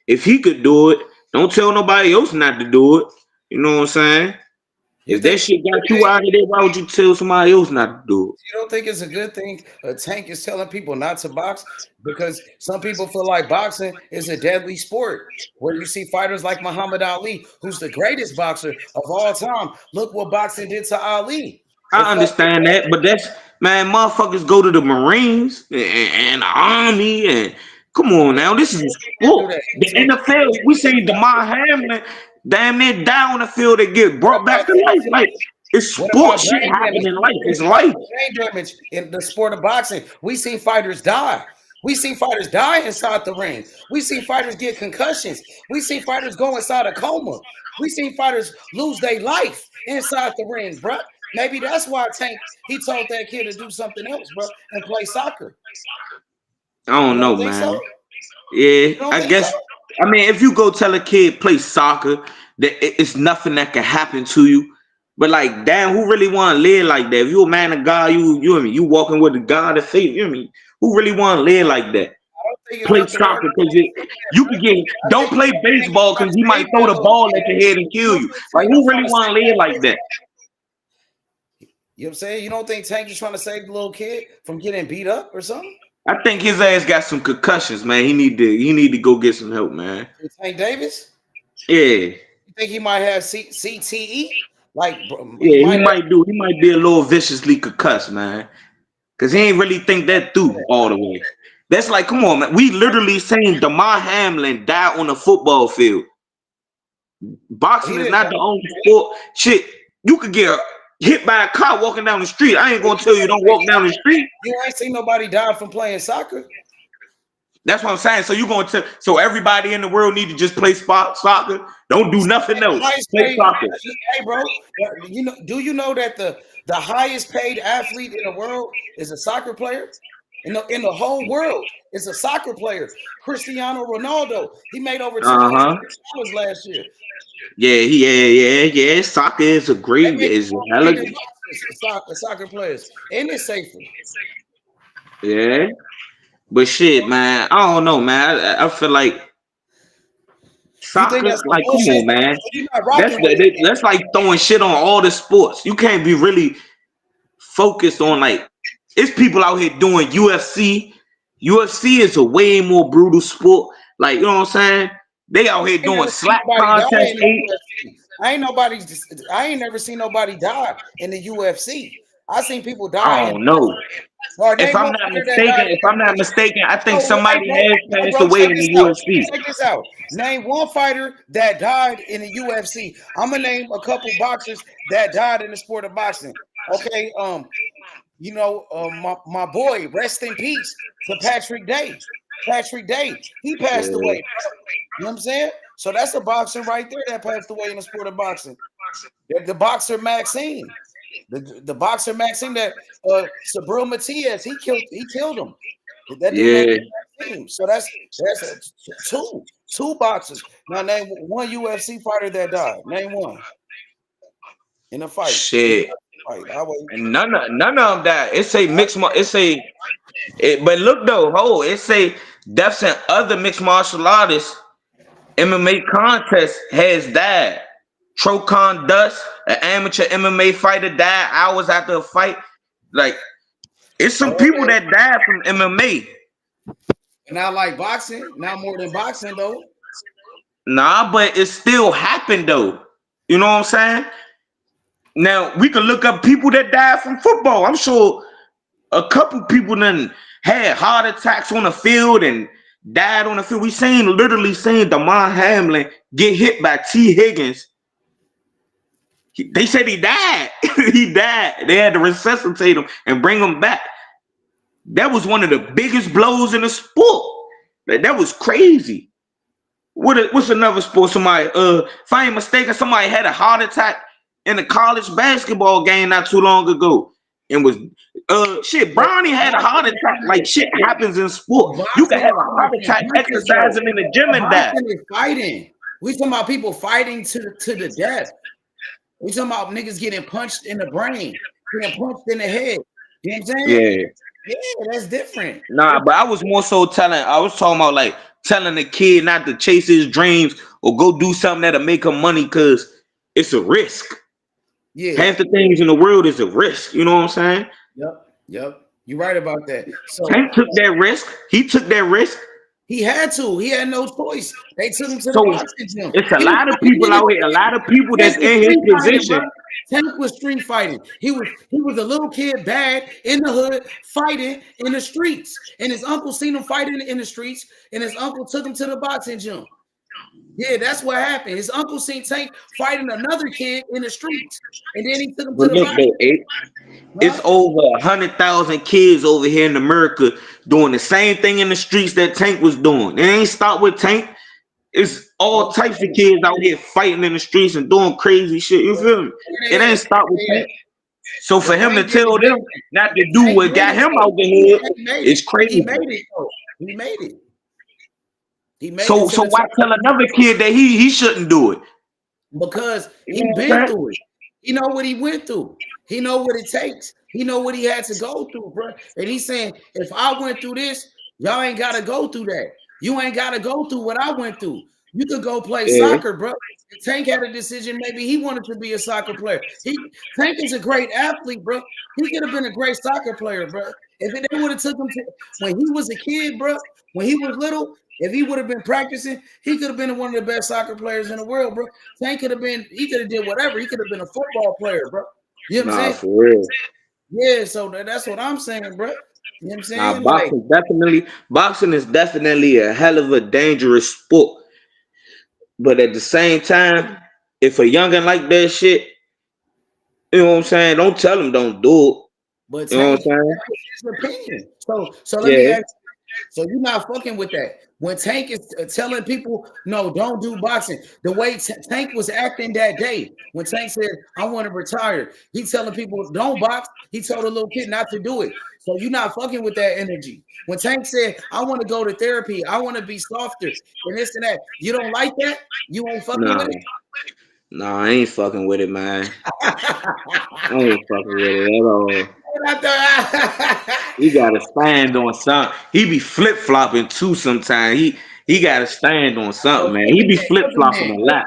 if he could do it, don't tell nobody else not to do it. You know what I'm saying? If that shit got you out of there, why would you tell somebody else not to do it? You don't think it's a good thing Tank is telling people not to box? Because some people feel like boxing is a deadly sport. Where you see fighters like Muhammad Ali, who's the greatest boxer of all time. Look what boxing did to Ali. I understand that, but motherfuckers go to the Marines and the Army and come on now, this is sport. The NFL, we see DeMar Hamlin damn near die on the field and get brought back to life. Like, it's sport shit happening in life. It's life. Brain damage in the sport of boxing. We see fighters die. We see fighters die inside the ring. We see fighters get concussions. We see fighters go inside a coma. We see fighters lose their life inside the ring, bro. Maybe that's why Tank, he told that kid to do something else, bro, and play soccer. I don't know, man. So? Yeah, I guess. So? I mean, if you go tell a kid play soccer, that it's nothing that can happen to you. But like, damn, who really want to live like that? If you a man of God, you walking with the God of faith. Who really want to live like that? Play soccer because you can get. Don't play baseball because he might throw the ball at your head and kill you. Like, who really want to live like that? You know what I'm saying? You don't think Tank is trying to save the little kid from getting beat up or something? I think his ass got some concussions, man. He need to go get some help, man. Tank Davis? Yeah. You think he might have CTE? Like, yeah, he might be a little viciously concussed, man. Cause he ain't really think that through all the way. That's like, come on, man. We literally seen DeMar Hamlin die on the football field. Boxing is not the only sport. Shit, you could get hit by a car walking down the street. I ain't gonna tell you don't walk down the street. You ain't seen nobody die from playing soccer. That's what I'm saying. So you gonna tell? So everybody in the world need to just play soccer? Don't do nothing else. Play soccer. Hey, bro. Do you know that the highest paid athlete in the world is a soccer player? in the whole world. It's a soccer player, Cristiano Ronaldo. He made over $200 million last year. Yeah. Soccer is a great, is hella. Soccer players, and it's safer. Yeah, but shit, man, I don't know, man. I feel like You think soccer, that's some like, come bullshit? on, man. You're not rocking with it. That's like throwing shit on all the sports. You can't be really focused on, like, it's people out here doing UFC. UFC is a way more brutal sport. Like, you know what I'm saying? They out here doing slap contests. I ain't never seen nobody die in the UFC. I seen people die. I don't know. If I'm not mistaken, I think somebody has passed away in the UFC. Check this out. Name one fighter that died in the UFC. I'm gonna name a couple boxers that died in the sport of boxing. Okay, my boy, rest in peace to Patrick Day. Patrick Day, he passed away. You know what I'm saying? So that's a boxer right there that passed away in the sport of boxing. The boxer Maxine. The boxer Maxine that Sabril Matias, he killed him. That Maxine. So that's two boxers. Now name one UFC fighter that died. Name one in a fight. Shit. And none of them died. It's a mixed. But look though, it say deaths and other mixed martial artists. MMA contest has died. Trocon Dust, an amateur MMA fighter, died hours after a fight. Like, it's some people that died from MMA. Not like boxing, not more than boxing though. Nah, but it still happened though. You know what I'm saying? Now we can look up people that died from football. I'm sure a couple people done had heart attacks on the field and died on the field. We literally seen Damar Hamlin get hit by T. Higgins. They said he died. He died. They had to resuscitate him and bring him back. That was one of the biggest blows in the sport. That was crazy. What's another sport? Somebody, if I ain't mistaken, somebody had a heart attack in a college basketball game not too long ago. And was Bronny had a heart attack. Like, shit happens in sport. You can have a heart attack exercising in the gym and die. Fighting. We talking about people fighting to the death. We talking about niggas getting punched in the brain, getting punched in the head. You know what I'm saying? Yeah, that's different. Nah, but I was more so talking about like telling the kid not to chase his dreams or go do something that'll make him money because it's a risk. Yeah. Half the things in the world is a risk. You know what I'm saying? Yep. You're right about that. So Tank took that risk. He took that risk. He had to. He had no choice. They took him to the boxing gym. It's a lot of people out here. A lot of people that's in his position. Tank was street fighting. He was a little kid, bad in the hood, fighting in the streets. And his uncle seen him fighting in the streets, and his uncle took him to the boxing gym. Yeah, that's what happened. His uncle seen Tank fighting another kid in the streets, and then he took him to the boxing gym. It's over 100,000 kids over here in America doing the same thing in the streets that Tank was doing. It ain't stop with Tank. It's all types of kids out here fighting in the streets and doing crazy shit. You feel me? It ain't stop with Tank. So for him to tell them not to do what got him out the hood, it's crazy. He made it. So why tell another kid that he shouldn't do it? Because he been through it. He know what he went through. He know what it takes. He know what he had to go through, bro. And he's saying, if I went through this, y'all ain't got to go through that. You ain't got to go through what I went through. You could go play soccer, bro. Tank had a decision. Maybe he wanted to be a soccer player. Tank is a great athlete, bro. He could have been a great soccer player, bro. If they would have took him to when he was a kid, bro, when he was little, if he would have been practicing, he could have been one of the best soccer players in the world, bro. Tank could have did whatever. He could have been a football player, bro. You know what I'm saying? For real. Yeah, so that's what I'm saying, bro. You know what I'm saying? Boxing is definitely a hell of a dangerous sport. But at the same time, if a youngin like that shit, you know what I'm saying? Don't tell him don't do it. But you know what I'm saying? His opinion. So let me ask. So you're not fucking with that. When Tank is telling people, no, don't do boxing. The way Tank was acting that day, when Tank said, I want to retire, he telling people, don't box. He told a little kid not to do it. So you're not fucking with that energy. When Tank said, I want to go to therapy, I want to be softer, and this and that, you don't like that? You ain't fucking with it? No, I ain't fucking with it, man. I ain't fucking with it at all. He gotta stand on something. He be flip flopping too sometimes. He gotta stand on something, man. He be flip flopping a lot.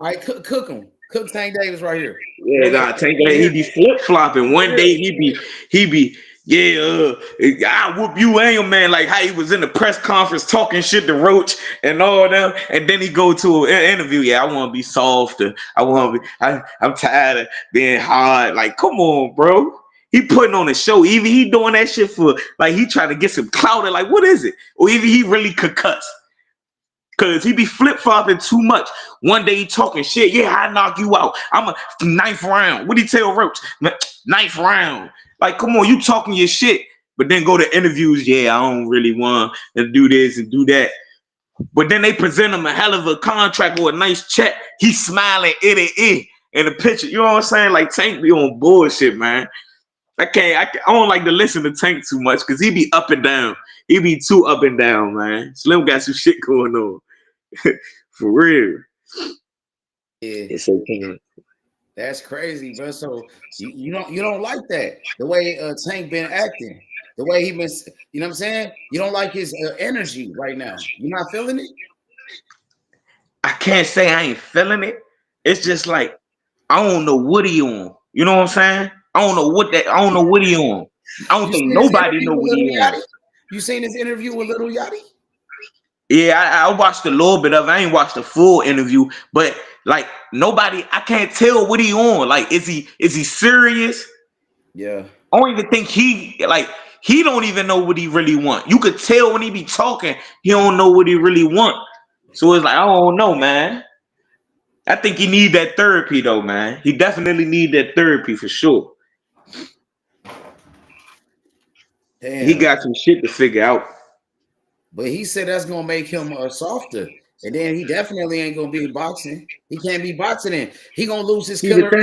All right, cook him. Cook Tank Davis right here. Yeah, nah, Tank Davis, he be flip flopping. One day he be I whoop you, ain't man. Like how he was in the press conference talking shit to Roach and all them, and then he go to an interview. Yeah, I want to be softer. I'm tired of being hard. Like, come on, bro. He putting on a show. Even he doing that shit for like he trying to get some clout. Like, what is it? Or even he really could cuss. Cause he be flip-flopping too much. One day he talking shit. Yeah, I knock you out. I'm a 9th round. What do he tell Roach? 9th round. Like, come on, you talking your shit. But then go to interviews. Yeah, I don't really want to do this and do that. But then they present him a hell of a contract or a nice check. He's smiling in the picture. You know what I'm saying? Like Tank be on bullshit, man. I don't like to listen to Tank too much because he be up and down. He be too up and down, man. Slim got some shit going on. For real. Yeah. It's okay. That's crazy, bro. So you don't like that. The way Tank been acting. The way he been, you know what I'm saying? You don't like his energy right now. You're not feeling it? I can't say I ain't feeling it. It's just like I don't know what he on. You know what I'm saying? I don't know what he on. I don't think nobody know what he on. You seen his interview with Little Yachty? Yeah, I watched a little bit of it. I ain't watched the full interview, but like nobody, I can't tell what he on. Like, is he serious? Yeah. I don't even think he don't even know what he really want. You could tell when he be talking, he don't know what he really want. So it's like, I don't know, man. I think he need that therapy though, man. He definitely need that therapy for sure. Damn. He got some shit to figure out. But he said that's gonna make him softer, and then he definitely ain't gonna be boxing. He can't be boxing in. He gonna lose his killer. The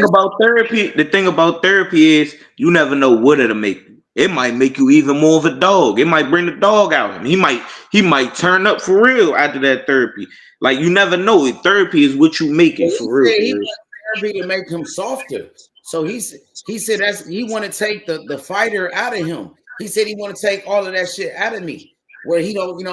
thing about therapy is you never know what it'll make you. It might make you even more of a dog. It might bring the dog out. He might turn up for real after that therapy. Like you never know. Therapy is what you make it for real. He wants therapy to make him softer. So he said he want to take the fighter out of him. He said he want to take all of that shit out of me. Where he don't,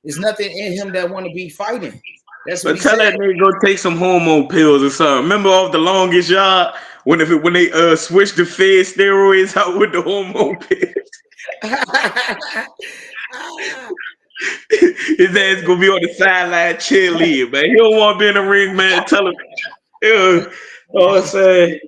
there's nothing in him that want to be fighting. That's what he said. That nigga go take some hormone pills or something. Remember off The Longest Yard when they switched the fed steroids out with the hormone pills? His ass gonna be on the sideline cheerleading, man. He don't want to be in the ring, man. Tell him. What I'm saying.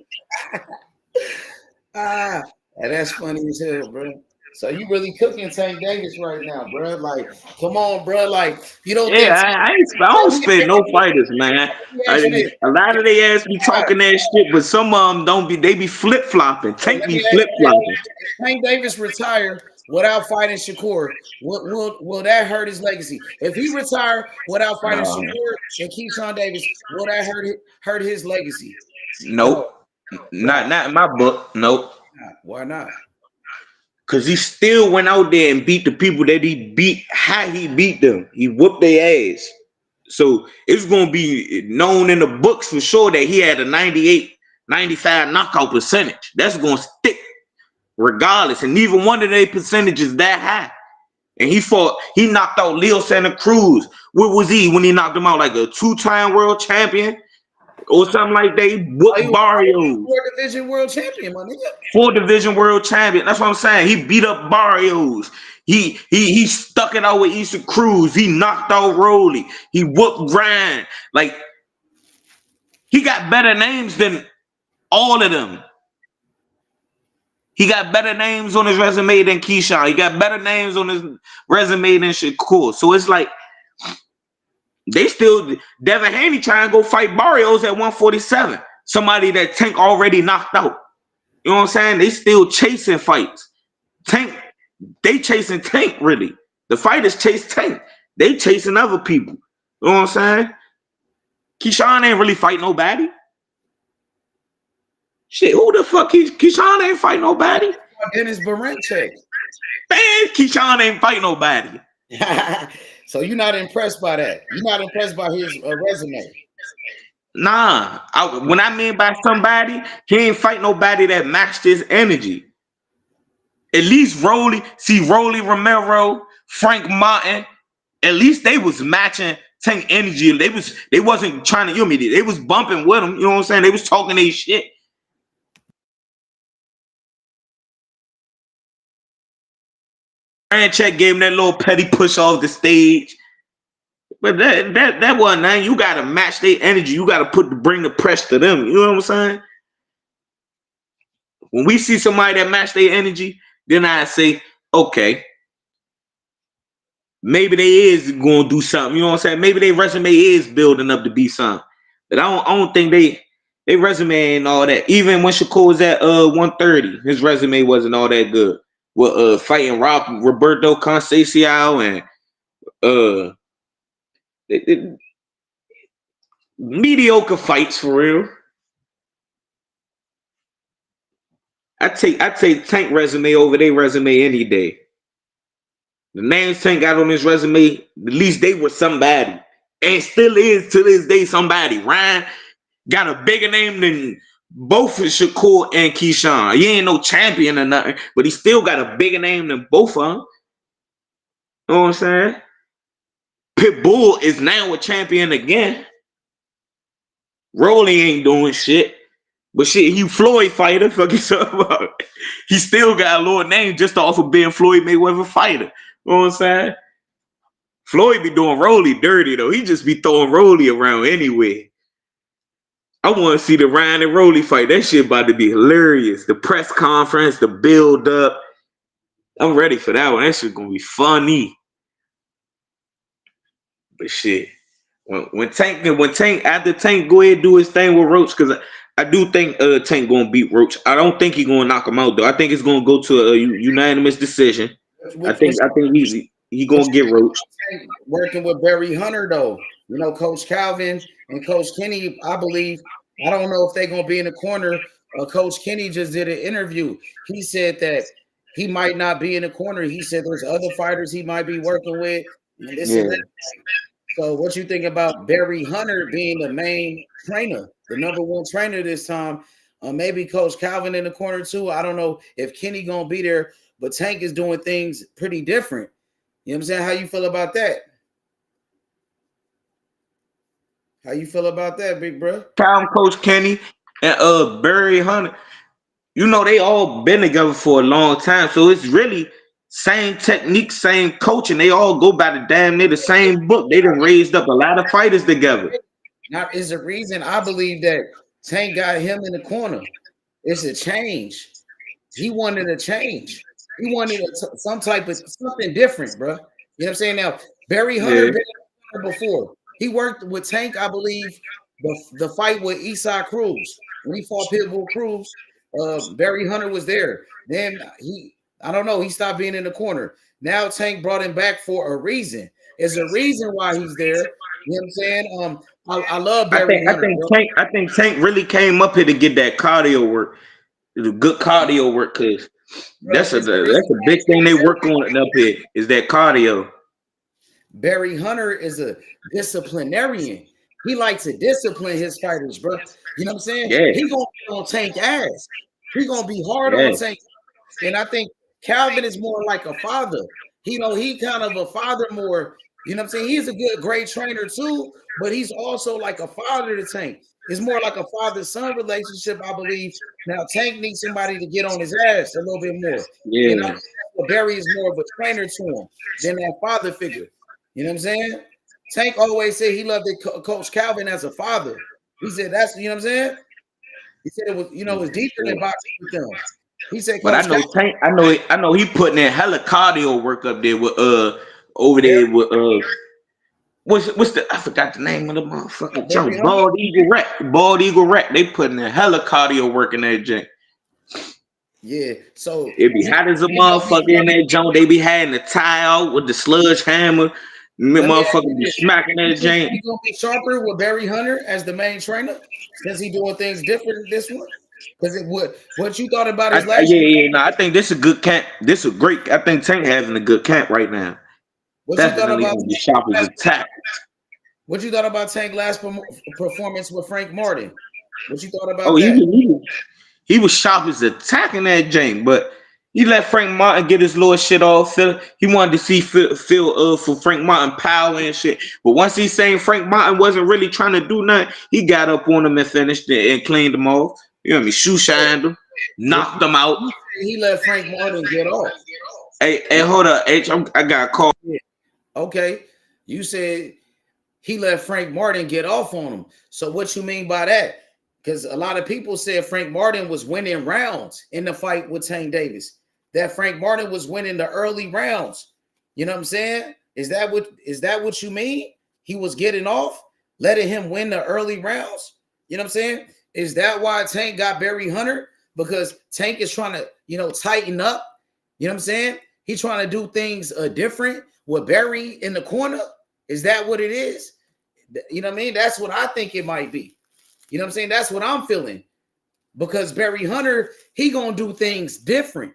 And that's funny as hell, bro. So you really cooking Tank Davis right now, bro? Like, come on, bro. Like, you don't. Yeah, I don't spit no fighters, man. A lot of they ass be talking that shit, but some of them don't be. They be flip flopping. Tank be flip flopping. Tank Davis retire without fighting Shakur. Will that hurt his legacy? If he retire without fighting Shakur and Keyshawn Davis, will that hurt his legacy? Nope. Not in my book. Nope. Why not? Because he still went out there and beat the people that he beat. How he beat them. He whooped their ass. So it's going to be known in the books for sure that he had a 98, 95 knockout percentage. That's going to stick regardless. And neither one of their percentages that high. And he knocked out Leo Santa Cruz. What was he when he knocked him out? Like a 2-time world champion? Or something like that. He whooped Barrios. 4-division world champion, my nigga. 4-division world champion. That's what I'm saying. He beat up Barrios. He stuck it out with Issa Cruz. He knocked out Rolly. He whooped Grind. Like, he got better names than all of them. He got better names on his resume than Keyshawn. He got better names on his resume than Shakur. So it's like, they still, Devin Haney trying to go fight Barrios at 147. Somebody that Tank already knocked out. You know what I'm saying? They still chasing fights. Tank, they chasing Tank really. The fighters chase Tank. They chasing other people. You know what I'm saying? Keyshawn ain't really fight nobody. Shit, who the fuck? Keyshawn ain't fight nobody. Dennis Barrenchek. Man, Keyshawn ain't fight nobody. So you're not impressed by that? You're not impressed by his resume? Nah. When I mean by somebody, he ain't fight nobody that matched his energy. At least Rolly Romero, Frank Martin, at least they was matching Tank energy. They wasn't trying to humiliate. They was bumping with him. You know what I'm saying? They was talking their shit. Check gave him that little petty push off the stage. But that wasn't nothing. You gotta match their energy. You gotta bring the press to them. You know what I'm saying? When we see somebody that match their energy, then I say, okay, maybe they is gonna do something. You know what I'm saying? Maybe their resume is building up to be something. But I don't think they resume ain't all that. Even when Shakur was at 130, his resume wasn't all that good. With fighting Roberto Conceição and mediocre fights for real. I take Tank resume over their resume any day. The names Tank got on his resume, at least they were somebody. And still is to this day somebody. Ryan got a bigger name than both of Shakur and Keyshawn. He ain't no champion or nothing, but he still got a bigger name than both of them. You know what I'm saying? Pitbull is now a champion again. Rolly ain't doing shit. But shit, he Floyd fighter. Fuck you talking about. He still got a little name just off of being Floyd Mayweather fighter. You know what I'm saying? Floyd be doing Rolly dirty though. He just be throwing Rolly around anyway. I want to see the Ryan and Rolly fight. That shit about to be hilarious. The press conference, the build up. I'm ready for that one. That shit gonna be funny. But shit, when Tank after Tank go ahead and do his thing with Roach, because I do think Tank gonna beat Roach. I don't think he gonna knock him out though. I think it's gonna go to a unanimous decision. I think he gonna get Roach. Working with Barry Hunter though, you know, Coach Calvin and Coach Kenny. I believe, I don't know if they're gonna be in the corner. Coach Kenny just did an interview. He said that he might not be in the corner. He said there's other fighters he might be working with. And this and that. So what you think about Barry Hunter being the main trainer, the number one trainer this time? Maybe Coach Calvin in the corner too. I don't know if Kenny gonna be there, but Tank is doing things pretty different. You know what I'm saying? How you feel about that? How you feel about that, big bro? Calvin, Coach Kenny, and Barry Hunter. You know, they all been together for a long time. So it's really same technique, same coaching. They all go by the damn near the same book. They done raised up a lot of fighters together. Now is the reason I believe that Tank got him in the corner. It's a change. He wanted a change. He wanted some type of something different, bro. You know what I'm saying? Now, Barry Hunter been in the corner before. He worked with Tank, I believe, the fight with Eastside Cruz. When he fought Pitbull Cruz, Barry Hunter was there. Then I don't know, he stopped being in the corner. Now Tank brought him back for a reason. There's a reason why he's there. You know what I'm saying? I love Barry Hunter. I think Tank really came up here to get that cardio work. The good cardio work, because that's a big thing they work on up here, is that cardio. Barry Hunter is a disciplinarian. He likes to discipline his fighters, bro. You know what I'm saying? Yeah. He gonna be on Tank ass. He gonna be hard on Tank. And I think Calvin is more like a father. He kind of a father more. You know what I'm saying? He's a great trainer too, but he's also like a father to Tank. It's more like a father-son relationship, I believe. Now Tank needs somebody to get on his ass a little bit more. Yeah. You know, Barry is more of a trainer to him than that father figure. You know what I'm saying? Tank always said he loved Coach Calvin as a father. He said that's, you know what I'm saying? He said it was, it was deeper than boxing with them. He said, but I know Tank, I know he putting in hella cardio work up there with over there with what's the, I forgot the name of the motherfucking junk. Bald Eagle Rec. They putting in hella cardio work in that gym. Yeah. So It be hot as a he gonna be motherfucker in that joint. They be having the tie out with the sludge hammer. let me ask Motherfucker you be this. smacking You that think joint. he's gonna be sharper with Barry Hunter as the main trainer since he doing things different this one? Because it would what you thought about his last year? Yeah. No, I think this is a good camp. This is great. I think Tank having a good camp right now. What you thought Definitely about gonna be sharp as a tack. what you thought about Tank last performance with Frank Martin? What you thought Oh, about that? he was sharp as a tack in that joint, but he let Frank Martin get his little shit off. He wanted to see Phil for Frank Martin power and shit. But once he saying Frank Martin wasn't really trying to do nothing, he got up on him and finished it and cleaned him off. You know what I mean? Shoe shined him, knocked him out. He let Frank Martin get off. Hey, hold up, H. I got a call. Okay, you said he let Frank Martin get off on him. So what you mean by that? Because a lot of people said Frank Martin was winning rounds in the fight with Tank Davis. That Frank Martin was winning the early rounds. You know what I'm saying? Is that what you mean? He was getting off, letting him win the early rounds. You know what I'm saying? Is that why Tank got Barry Hunter? Because Tank is trying to, tighten up. You know what I'm saying? He's trying to do things different with Barry in the corner. Is that what it is? You know what I mean? That's what I think it might be. You know what I'm saying? That's what I'm feeling. Because Barry Hunter, he gonna do things different.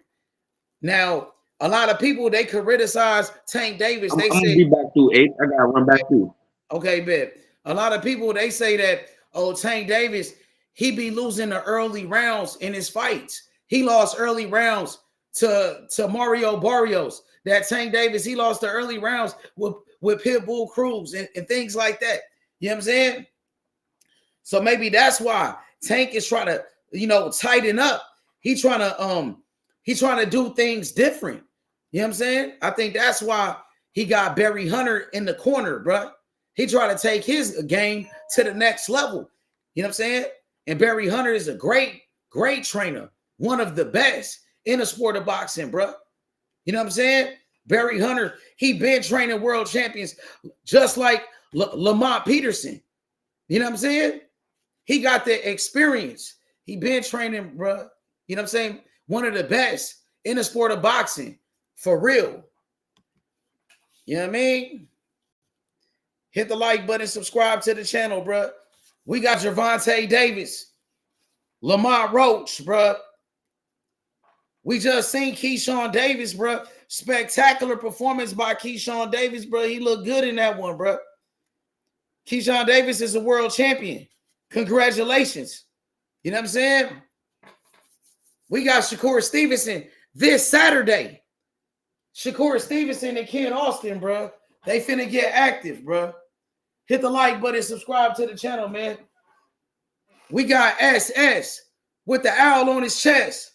Now, a lot of people, they criticize Tank Davis. I'm They gonna say, be back to H. I gotta run back to. okay, bet. A lot of people, they say that, Tank Davis, he be losing the early rounds in his fights. He lost early rounds to Mario Barrios. That Tank Davis, he lost the early rounds with Pitbull Cruz and things like that. You know what I'm saying? So maybe that's why Tank is trying to, tighten up. He's trying to do things different. You know what I'm saying? I think that's why he got Barry Hunter in the corner, bro. He tried to take his game to the next level. You know what I'm saying? And Barry Hunter is a great, great trainer. One of the best in the sport of boxing, bro. You know what I'm saying? Barry Hunter, he been training world champions just like Lamont Peterson. You know what I'm saying? He got the experience. He been training, bro. You know what I'm saying? One of the best in the sport of boxing. For real. You know what I mean? Hit the like button, subscribe to the channel, bro. We got Gervonta Davis, Lamont Roach, bro. We just seen Keyshawn Davis, bro. Spectacular performance by Keyshawn Davis, bro. He looked good in that one, bro. Keyshawn Davis is a world champion. Congratulations. You know what I'm saying? We got Shakur Stevenson this Saturday. Shakur Stevenson and Ken Austin, bro. They finna get active, bro. Hit the like button, subscribe to the channel, man. We got SS with the owl on his chest.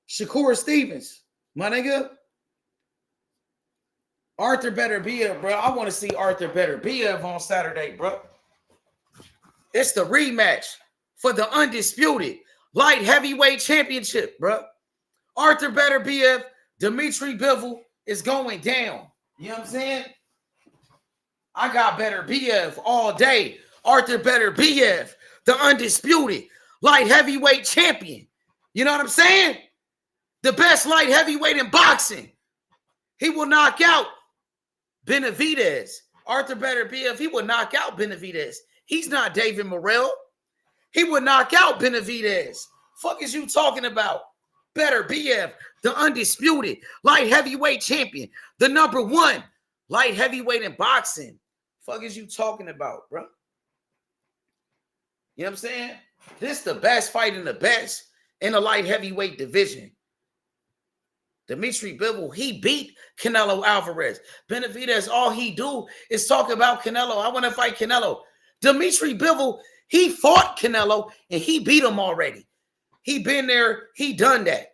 Shakur Stevens, my nigga. Arthur Beterbiev, bro. I want to see Arthur Beterbiev on Saturday, bro. It's the rematch for the undisputed light heavyweight championship, bro. Arthur Beterbiev, Dimitri Bivol is going down. You know what I'm saying? I got Beterbiev all day. Arthur Beterbiev, the undisputed light heavyweight champion. You know what I'm saying? The best light heavyweight in boxing. He will knock out Benavidez. Arthur Beterbiev, he will knock out Benavidez. He's not David Morrell. He would knock out Benavidez. Fuck is you talking about? Beterbiev, the undisputed light heavyweight champion, the number one light heavyweight in boxing. Fuck is you talking about, bro? You know what I'm saying? This the best fight in the light heavyweight division. Dimitri Bivol, he beat Canelo Alvarez. Benavidez, all he do is talk about Canelo. I want to fight Canelo. Dimitri Bivol, he fought Canelo and he beat him already. He been there, he done that.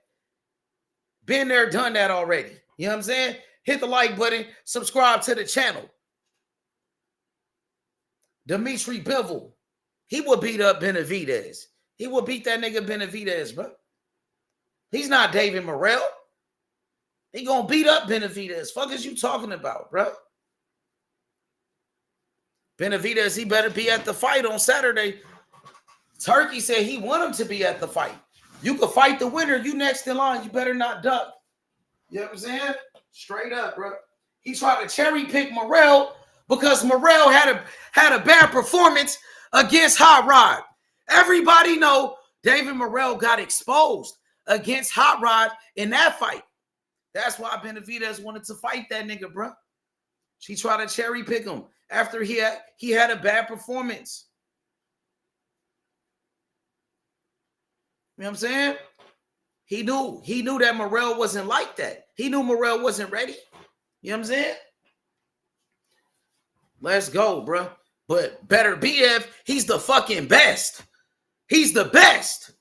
Been there, done that already. You know what I'm saying? Hit the like button, subscribe to the channel. Dimitri Bivol, he will beat up Benavidez. He will beat that nigga Benavidez, bro. He's not David Morrell. He gonna beat up Benavidez. Fuck is you talking about, bro? Benavidez, he better be at the fight on Saturday. Turkey said he want him to be at the fight. You can fight the winner. You next in line. You better not duck. You know what I'm saying? Straight up, bro. He tried to cherry pick Morrell because Morrell had a bad performance against Hot Rod. Everybody know David Morrell got exposed against Hot Rod in that fight. That's why Benavidez wanted to fight that nigga, bro. She tried to cherry pick him after he had a bad performance. You know what I'm saying? He knew that Morrell wasn't like that. He knew Morrell wasn't ready. You know what I'm saying? Let's go, bro. But better BF, he's the fucking best. He's the best.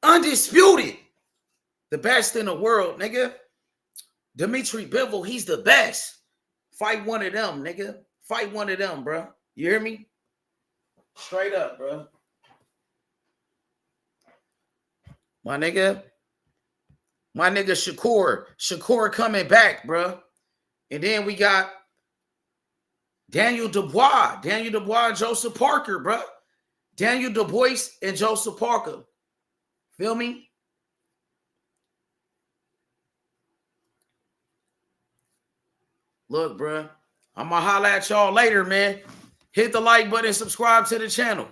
Undisputed. The best in the world, nigga. Dimitri Bivol, he's the best. Fight one of them, nigga. Fight one of them, bro. You hear me? Straight up, bro. My nigga Shakur coming back, bro. And then we got Daniel Dubois and Joseph Parker, bro. Daniel Dubois and Joseph Parker. Feel me? Look, bro, I'm going to holler at y'all later, man. Hit the like button, subscribe to the channel.